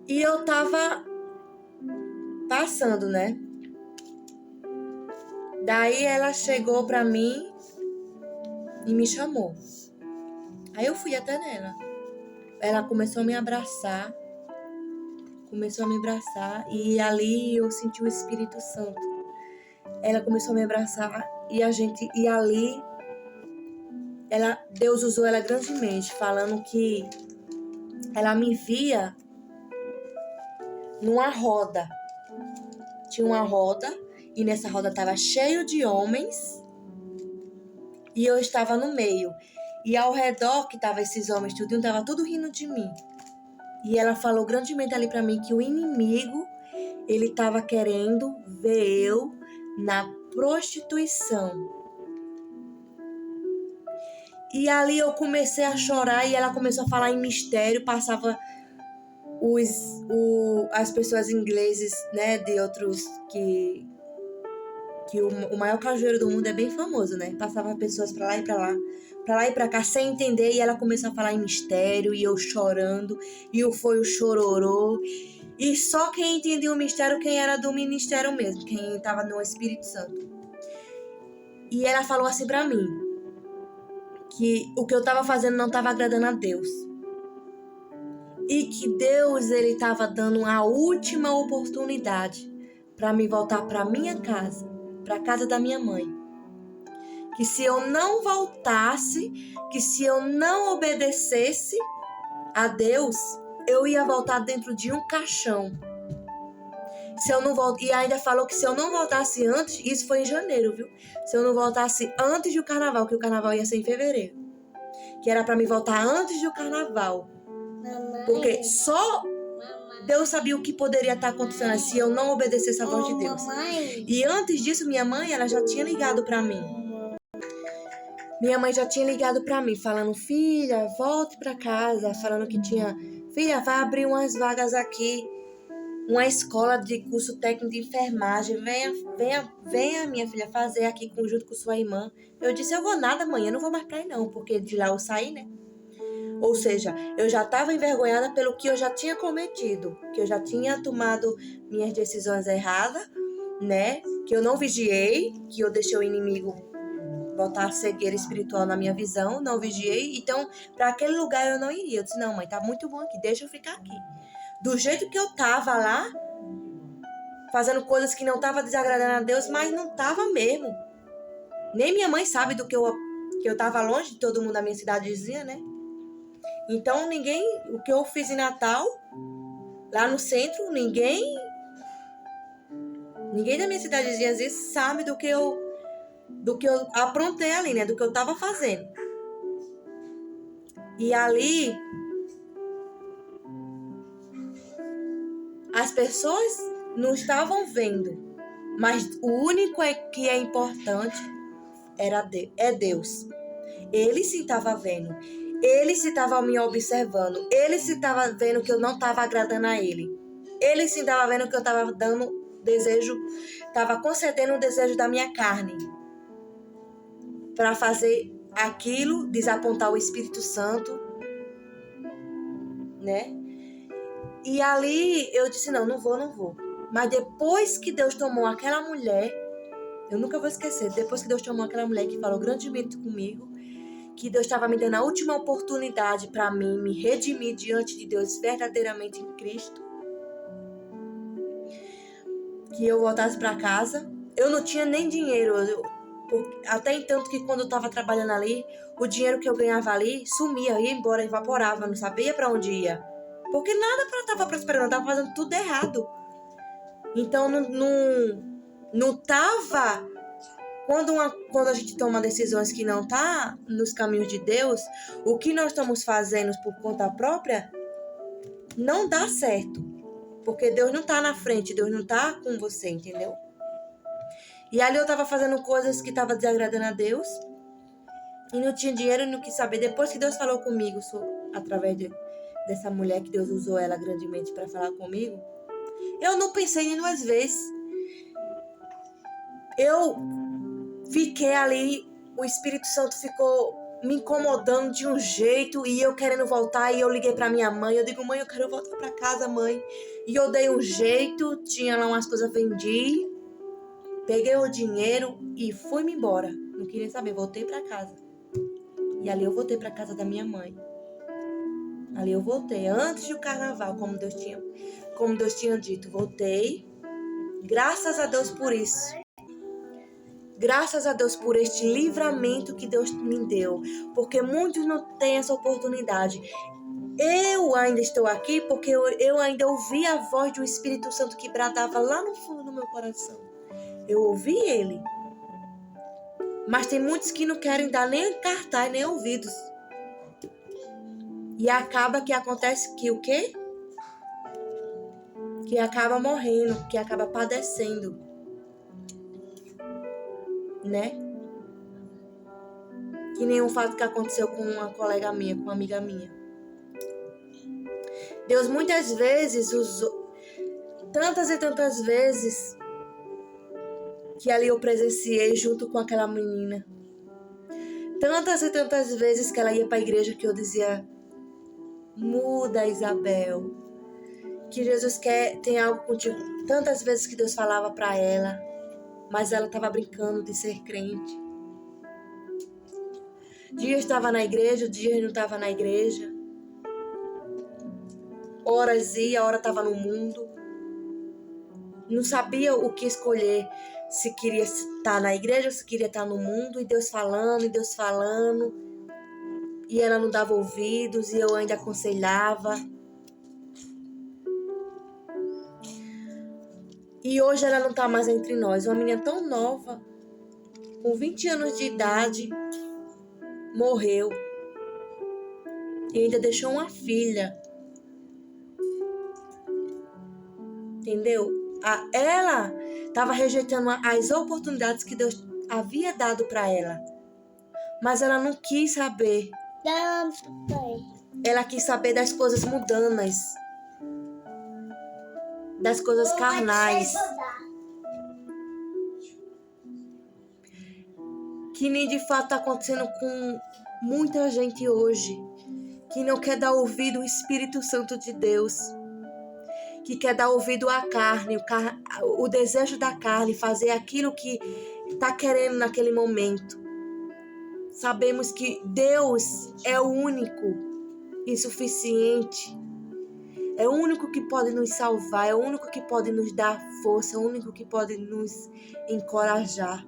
E eu tava passando, né? Daí ela chegou pra mim e me chamou. Aí eu fui até nela. Ela começou a me abraçar. E ali eu senti o Espírito Santo. Ela começou a me abraçar e ali Deus usou ela grandemente, falando que ela me via numa roda. Tinha uma roda e nessa roda estava cheio de homens e eu estava no meio. E ao redor que estavam esses homens, estava tudo rindo de mim. E ela falou grandemente ali para mim que o inimigo, ele estava querendo ver eu na prostituição. E ali eu comecei a chorar e ela começou a falar em mistério, passava as pessoas ingleses, né, de outros que o maior cajueiro do mundo é bem famoso, né? Passava pessoas pra lá e pra cá sem entender, e ela começou a falar em mistério e eu chorando, e foi o chororô. E só quem entendia o mistério, quem era do ministério mesmo, quem estava no Espírito Santo. E ela falou assim pra mim, que o que eu estava fazendo não estava agradando a Deus. E que Deus, ele estava dando a última oportunidade para me voltar para minha casa, para a casa da minha mãe. Que se eu não voltasse, que se eu não obedecesse a Deus, eu ia voltar dentro de um caixão. E ainda falou que se eu não voltasse antes, isso foi em janeiro, viu? Se eu não voltasse antes do carnaval, que o carnaval ia ser em fevereiro. Que era para me voltar antes do carnaval. Mamãe. Porque só Deus sabia o que poderia estar acontecendo se eu não obedecesse a voz de Deus. Mamãe. E antes disso, minha mãe, ela já tinha ligado para mim. Minha mãe já tinha ligado para mim, falando, filha, volte para casa. Falando que tinha, filha, vai abrir umas vagas aqui uma escola de curso técnico de enfermagem. Venha, minha filha, fazer aqui junto com sua irmã. Eu disse, eu vou nada, mãe, eu não vou mais pra aí não, porque de lá eu saí, né? Ou seja, eu já estava envergonhada pelo que eu já tinha cometido, que eu já tinha tomado minhas decisões erradas, né? Que eu não vigiei, que eu deixei o inimigo botar a cegueira espiritual na minha visão, não vigiei. Então, para aquele lugar eu não iria. Eu disse, não, mãe, tá muito bom aqui, deixa eu ficar aqui. Do jeito que eu tava lá, fazendo coisas que não tava desagradando a Deus, mas não tava mesmo. Nem minha mãe sabe do que eu tava longe de todo mundo da minha cidadezinha, né? Então, o que eu fiz em Natal, lá no centro, ninguém da minha cidadezinha às vezes sabe do que eu aprontei ali, né? Do que eu tava fazendo. E ali, as pessoas não estavam vendo, mas o único que é importante é Deus. Ele sim estava vendo. Ele sim estava me observando. Ele sim estava vendo que eu não estava agradando a ele. Ele sim estava vendo que eu estava dando desejo, estava concedendo o desejo da minha carne para fazer aquilo, desapontar o Espírito Santo, né? E ali eu disse, não vou. Mas depois que Deus tomou aquela mulher, eu nunca vou esquecer, depois que Deus tomou aquela mulher que falou grandemente comigo, que Deus estava me dando a última oportunidade para mim me redimir diante de Deus verdadeiramente em Cristo, que eu voltasse para casa. Eu não tinha nem dinheiro, até então que quando eu estava trabalhando ali, o dinheiro que eu ganhava ali sumia, ia embora, evaporava, não sabia para onde ia. Porque nada estava prosperando, eu estava fazendo tudo errado. Então não estava... Quando a gente toma decisões que não tá nos caminhos de Deus, o que nós estamos fazendo por conta própria não dá certo. Porque Deus não tá na frente, Deus não tá com você, entendeu? E ali eu tava fazendo coisas que tava desagradando a Deus e não tinha dinheiro e não quis saber. Depois que Deus falou comigo, através dessa mulher, que Deus usou ela grandemente para falar comigo, eu não pensei nem duas vezes. Eu fiquei ali, o Espírito Santo ficou me incomodando de um jeito e eu querendo voltar, e eu liguei pra minha mãe, eu digo, mãe, eu quero voltar pra casa, mãe. E eu dei um jeito, tinha lá umas coisas, vendi, peguei o dinheiro e fui-me embora. Não queria saber, voltei pra casa. E ali eu voltei pra casa da minha mãe. Ali eu voltei, antes do carnaval, como Deus tinha dito, voltei. Graças a Deus por isso. Graças a Deus por este livramento que Deus me deu, porque muitos não têm essa oportunidade. Eu ainda estou aqui porque eu ainda ouvi a voz do Espírito Santo que bradava lá no fundo do meu coração. Eu ouvi ele. Mas tem muitos que não querem dar nem cartaz, nem ouvidos. E acaba que acontece que o quê? Que acaba morrendo, que acaba padecendo. Né? Que nem um fato que aconteceu com uma colega minha, com uma amiga minha. Deus muitas vezes usou, tantas e tantas vezes, que ali eu presenciei junto com aquela menina. Tantas e tantas vezes que ela ia para a igreja que eu dizia, muda, Isabel, que Jesus tem algo contigo. Tantas vezes que Deus falava para ela, mas ela estava brincando de ser crente. Dias estava na igreja, dias não estava na igreja. Horas ia, hora estava no mundo. Não sabia o que escolher, se queria estar na igreja ou se queria estar no mundo. E Deus falando, e ela não dava ouvidos, e eu ainda aconselhava. E hoje ela não está mais entre nós. Uma menina tão nova, com 20 anos de idade, morreu. E ainda deixou uma filha. Entendeu? Ela estava rejeitando as oportunidades que Deus havia dado para ela. Mas ela não quis saber. Ela quis saber das coisas mundanas. das coisas carnais, que nem de fato está acontecendo com muita gente hoje, que não quer dar ouvido ao Espírito Santo de Deus, que quer dar ouvido à carne, o desejo da carne, fazer aquilo que está querendo naquele momento. Sabemos que Deus é o único e suficiente, é o único que pode nos salvar, é o único que pode nos dar força, é o único que pode nos encorajar.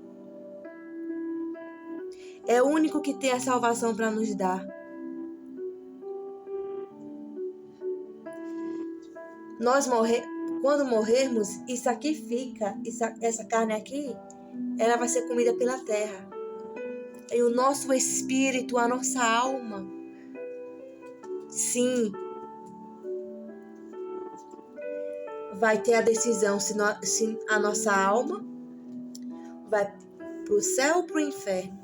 É o único que tem a salvação para nos dar. Quando morrermos, isso aqui fica, essa carne aqui, ela vai ser comida pela terra. E o nosso espírito, a nossa alma, sim, vai ter a decisão se a nossa alma vai para o céu ou para o inferno.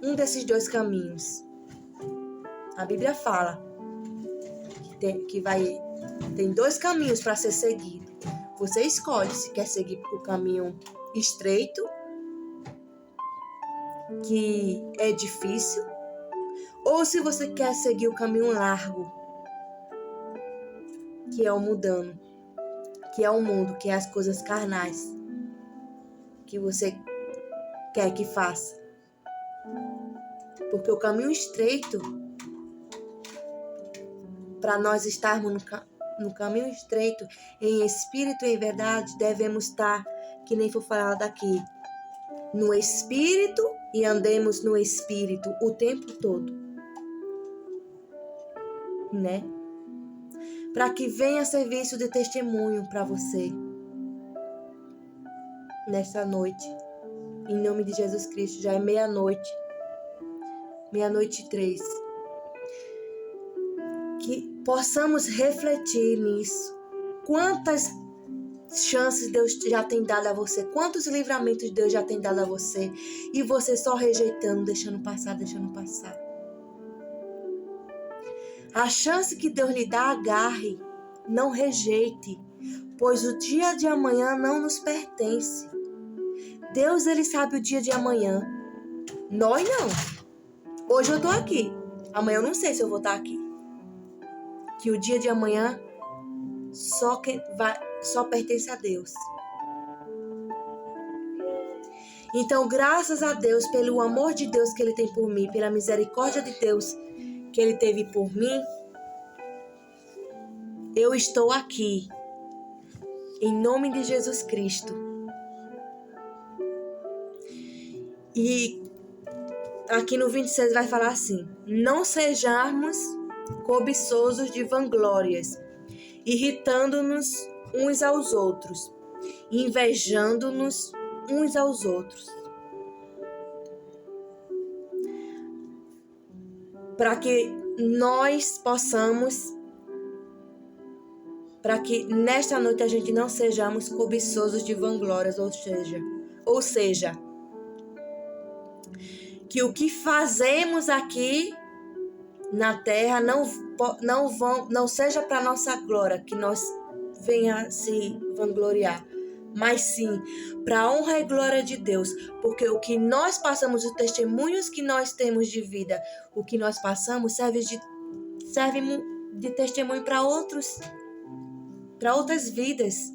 Um desses dois caminhos. A Bíblia fala que tem dois caminhos para ser seguido. Você escolhe se quer seguir o caminho estreito, que é difícil, ou se você quer seguir o caminho largo, que é o mundano, que é o mundo, que é as coisas carnais, que você quer que faça. Porque o caminho estreito, para nós estarmos no caminho estreito, em espírito e em verdade, devemos estar, que nem foi falado aqui, no espírito e andemos no espírito o tempo todo, né? Para que venha serviço de testemunho para você nesta noite, em nome de Jesus Cristo. Já é meia-noite 3. Que possamos refletir nisso. Quantas chances Deus já tem dado a você, quantos livramentos Deus já tem dado a você, e você só rejeitando, deixando passar. A chance que Deus lhe dá, agarre, não rejeite, pois o dia de amanhã não nos pertence. Deus, Ele sabe o dia de amanhã, nós não. Hoje eu tô aqui, amanhã eu não sei se eu vou estar aqui. Que o dia de amanhã só pertence a Deus. Então, graças a Deus, pelo amor de Deus que Ele tem por mim, pela misericórdia de Deus que Ele teve por mim, eu estou aqui, em nome de Jesus Cristo. E aqui no 26 vai falar assim: não sejamos cobiçosos de vanglórias, irritando-nos uns aos outros, invejando-nos uns aos outros. Para que nesta noite a gente não sejamos cobiçosos de vanglórias, ou seja, que o que fazemos aqui na terra não seja para nossa glória, que nós venha se vangloriar, mas sim para a honra e glória de Deus, porque o que nós passamos, os testemunhos que nós temos de vida, o que nós passamos serve de testemunho para outras vidas.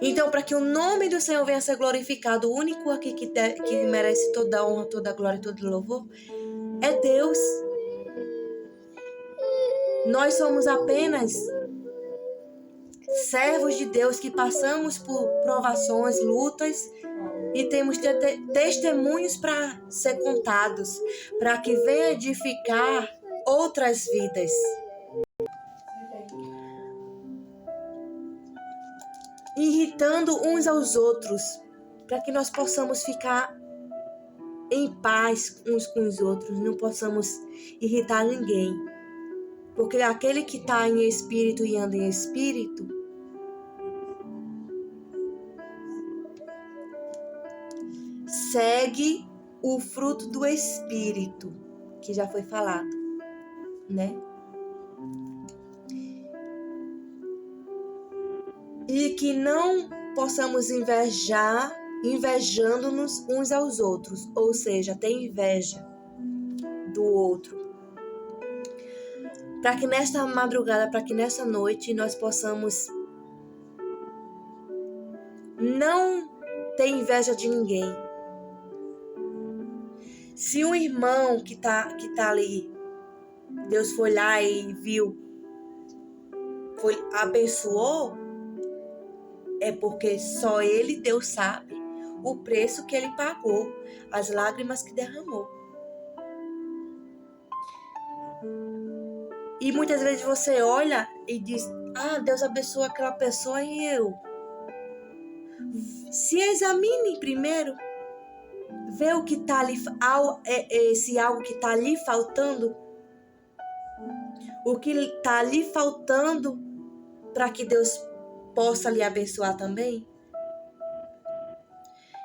Então, para que o nome do Senhor venha a ser glorificado, o único aqui que merece toda a honra, toda a glória e todo o louvor é Deus. Nós somos apenas servos de Deus que passamos por provações, lutas, e temos testemunhos para ser contados, para que venha edificar outras vidas. Irritando uns aos outros, para que nós possamos ficar em paz uns com os outros, não possamos irritar ninguém. Porque aquele que está em espírito e anda em espírito, segue o fruto do espírito, que já foi falado, né? e que não possamos invejando-nos uns aos outros, ou seja, ter inveja do outro. Para que nesta madrugada, para que nesta noite nós possamos não ter inveja de ninguém. Se um irmão que tá ali, Deus foi lá e viu, abençoou, é porque só ele, Deus, sabe o preço que ele pagou, as lágrimas que derramou. E muitas vezes você olha e diz, Deus abençoa aquela pessoa e eu. Se examine primeiro, vê o que está ali, esse algo que está ali faltando, o que está ali faltando para que Deus possa lhe abençoar também.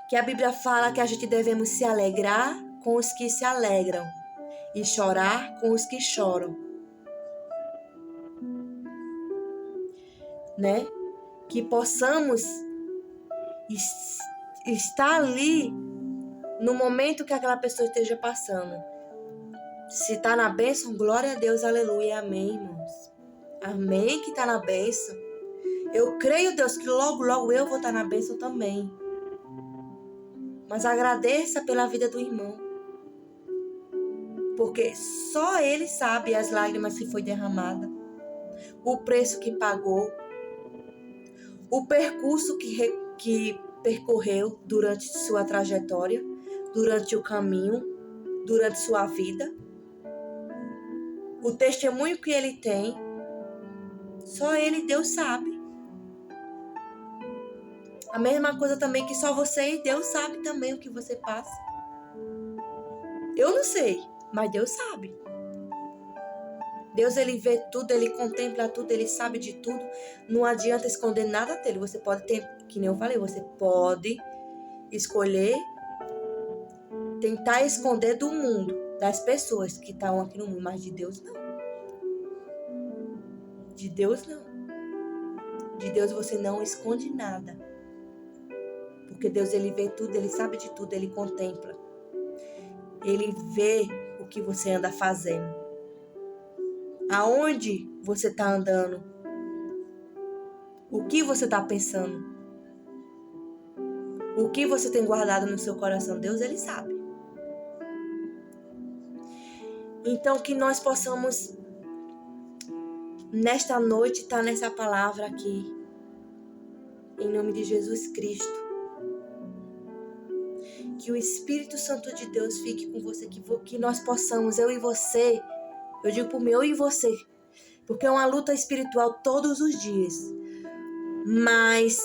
Que a Bíblia fala que a gente devemos se alegrar com os que se alegram e chorar com os que choram, né? Que possamos estar ali no momento que aquela pessoa esteja passando. Se está na bênção, glória a Deus, aleluia, amém, irmãos. Amém que está na bênção. Eu creio, Deus, que logo, logo eu vou estar na bênção também. Mas agradeça pela vida do irmão. Porque só ele sabe as lágrimas que foi derramada, o preço que pagou, o percurso que percorreu durante sua trajetória, durante o caminho, durante sua vida, o testemunho que ele tem, só ele, Deus, sabe. A mesma coisa também que só você e Deus sabe também o que você passa. Eu não sei, mas Deus sabe. Deus, ele vê tudo, ele contempla tudo, ele sabe de tudo. Não adianta esconder nada dele. Você pode ter, que nem eu falei, você pode escolher tentar esconder do mundo, das pessoas que estão aqui no mundo, mas de Deus não. De Deus não. De Deus você não esconde nada. Porque Deus, ele vê tudo, ele sabe de tudo, ele contempla. Ele vê o que você anda fazendo. Aonde você está andando? O que você está pensando? O que você tem guardado no seu coração? Deus, ele sabe. Então, que nós possamos, nesta noite, estar nessa palavra aqui. Em nome de Jesus Cristo. Que o Espírito Santo de Deus fique com você. Que nós possamos, eu e você, eu digo por mim, eu e você, porque é uma luta espiritual todos os dias. Mas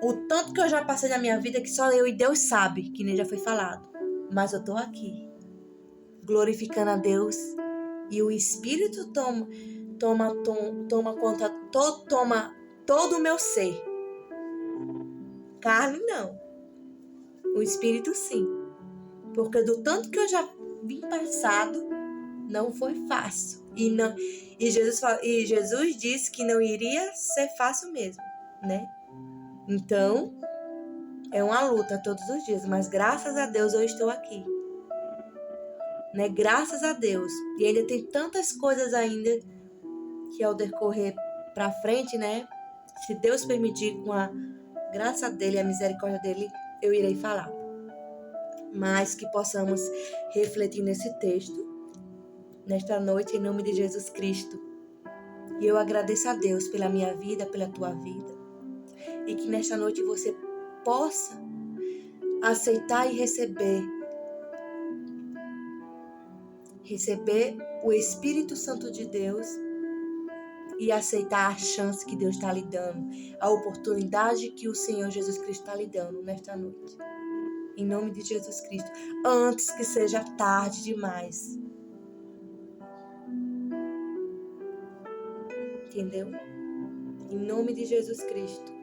o tanto que eu já passei na minha vida que só eu e Deus sabe, que nem já foi falado. Mas eu tô aqui, glorificando a Deus, e o Espírito toma conta, toma todo o meu ser. Carne não. O Espírito sim. Porque do tanto que eu já vim passado, não foi fácil. E Jesus disse que não iria ser fácil mesmo, né? Então, é uma luta todos os dias, mas graças a Deus eu estou aqui. Né? Graças a Deus. E ainda tem tantas coisas ainda que ao decorrer para frente, né? Se Deus permitir, com a graça dele, a misericórdia dele, eu irei falar. Mas que possamos refletir nesse texto, nesta noite, em nome de Jesus Cristo. E eu agradeço a Deus pela minha vida, pela tua vida. E que nesta noite você possa aceitar e receber o Espírito Santo de Deus e aceitar a chance que Deus está lhe dando, a oportunidade que o Senhor Jesus Cristo está lhe dando nesta noite. Em nome de Jesus Cristo, antes que seja tarde demais. Entendeu? Em nome de Jesus Cristo.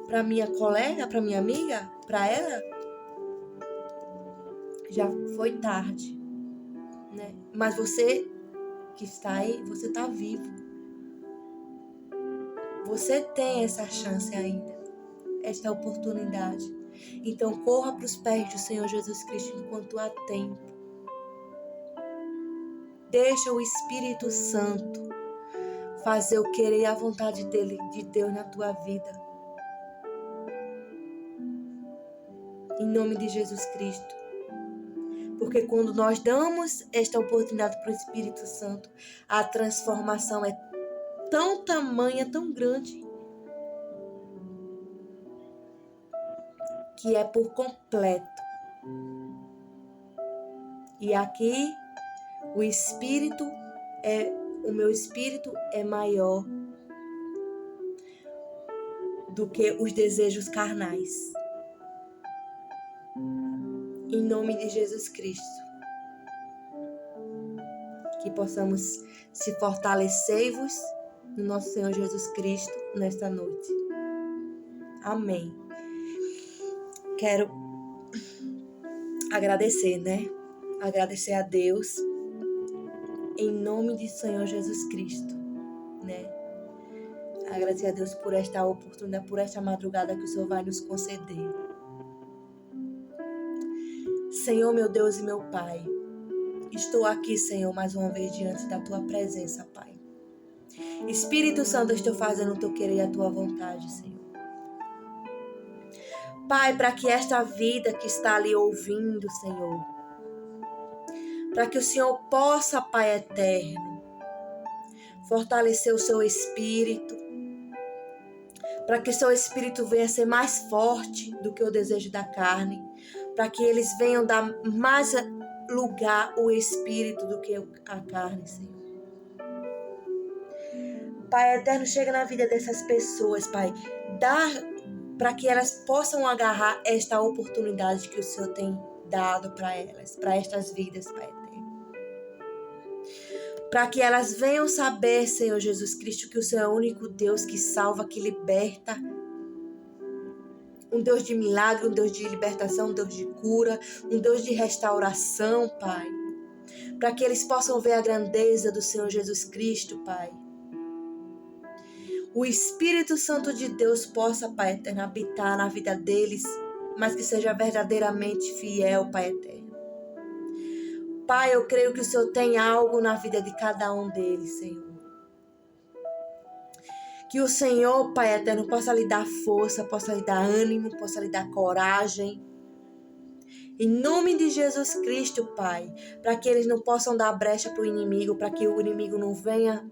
Para minha colega, para minha amiga, para ela, já foi tarde, né? Mas você que está aí, você está vivo. Você tem essa chance ainda, esta oportunidade. Então corra para os pés do Senhor Jesus Cristo enquanto há tempo. Deixa o Espírito Santo fazer o querer e a vontade dele, de Deus na tua vida. Em nome de Jesus Cristo. Porque quando nós damos esta oportunidade para o Espírito Santo, a transformação é tão tamanha, tão grande, que é por completo. E aqui o meu espírito é maior do que os desejos carnais. Em nome de Jesus Cristo. Que possamos se fortalecer-vos no nosso Senhor Jesus Cristo nesta noite. Amém. Quero agradecer, Agradecer a Deus em nome de Senhor Jesus Cristo, Agradecer a Deus por esta oportunidade, por esta madrugada que o Senhor vai nos conceder. Senhor, meu Deus e meu Pai, estou aqui, Senhor, mais uma vez diante da Tua presença, Pai. Espírito Santo, eu estou fazendo o Teu querer e a Tua vontade, Senhor. Pai, para que esta vida que está ali ouvindo, Senhor, para que o Senhor possa, Pai eterno, fortalecer o seu espírito, para que o seu espírito venha ser mais forte do que o desejo da carne, para que eles venham dar mais lugar ao espírito do que a carne, Senhor. Pai eterno, chega na vida dessas pessoas, Pai, dá para que elas possam agarrar esta oportunidade que o Senhor tem dado para elas, para estas vidas, Pai eterno. Para que elas venham saber, Senhor Jesus Cristo, que o Senhor é o único Deus que salva, que liberta. Um Deus de milagre, um Deus de libertação, um Deus de cura, um Deus de restauração, Pai. Para que eles possam ver a grandeza do Senhor Jesus Cristo, Pai. O Espírito Santo de Deus possa, Pai eterno, habitar na vida deles, mas que seja verdadeiramente fiel, Pai eterno. Pai, eu creio que o Senhor tem algo na vida de cada um deles, Senhor. Que o Senhor, Pai eterno, possa lhe dar força, possa lhe dar ânimo, possa lhe dar coragem. Em nome de Jesus Cristo, Pai, para que eles não possam dar brecha para o inimigo, para que o inimigo não venha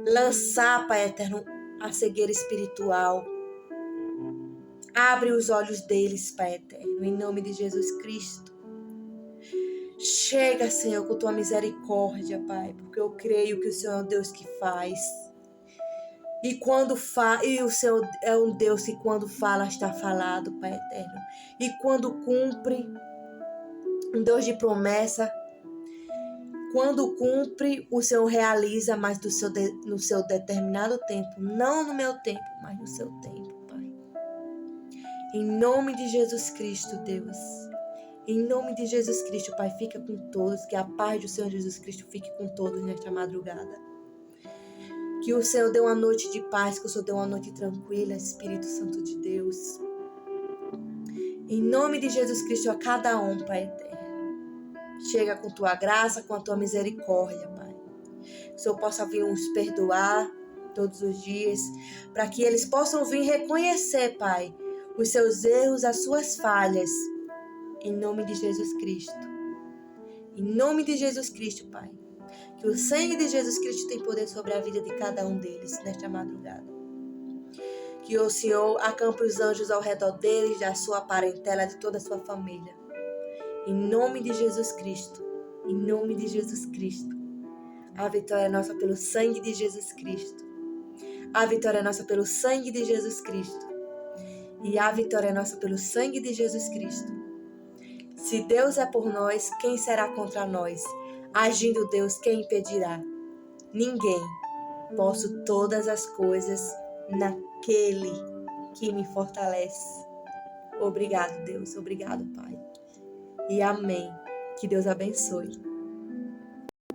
lançar, Pai eterno, a cegueira espiritual. Abre os olhos deles, Pai eterno, em nome de Jesus Cristo. Chega, Senhor, com tua misericórdia, Pai, porque eu creio que o Senhor é um Deus que faz. E o Senhor é um Deus que quando fala está falado, Pai eterno. E quando cumpre, um Deus de promessa. Quando cumpre, o Senhor realiza, mas no seu determinado tempo. Não no meu tempo, mas no seu tempo, Pai. Em nome de Jesus Cristo, Deus. Em nome de Jesus Cristo, Pai, fica com todos. Que a paz do Senhor Jesus Cristo fique com todos nesta madrugada. Que o Senhor dê uma noite de paz, que o Senhor dê uma noite tranquila, Espírito Santo de Deus. Em nome de Jesus Cristo, a cada um, Pai eterno. Chega com tua graça, com a tua misericórdia, Pai. Que o Senhor possa vir nos perdoar todos os dias, para que eles possam vir reconhecer, Pai, os seus erros, as suas falhas. Em nome de Jesus Cristo. Em nome de Jesus Cristo, Pai. Que o sangue de Jesus Cristo tem poder sobre a vida de cada um deles nesta madrugada. Que o Senhor acampe os anjos ao redor deles, da sua parentela, de toda a sua família. Em nome de Jesus Cristo. Em nome de Jesus Cristo. A vitória é nossa pelo sangue de Jesus Cristo. A vitória é nossa pelo sangue de Jesus Cristo. E a vitória é nossa pelo sangue de Jesus Cristo. Se Deus é por nós, quem será contra nós? Agindo Deus, quem impedirá? Ninguém. Posso todas as coisas naquele que me fortalece. Obrigado, Deus. Obrigado, Pai. E amém. Que Deus abençoe.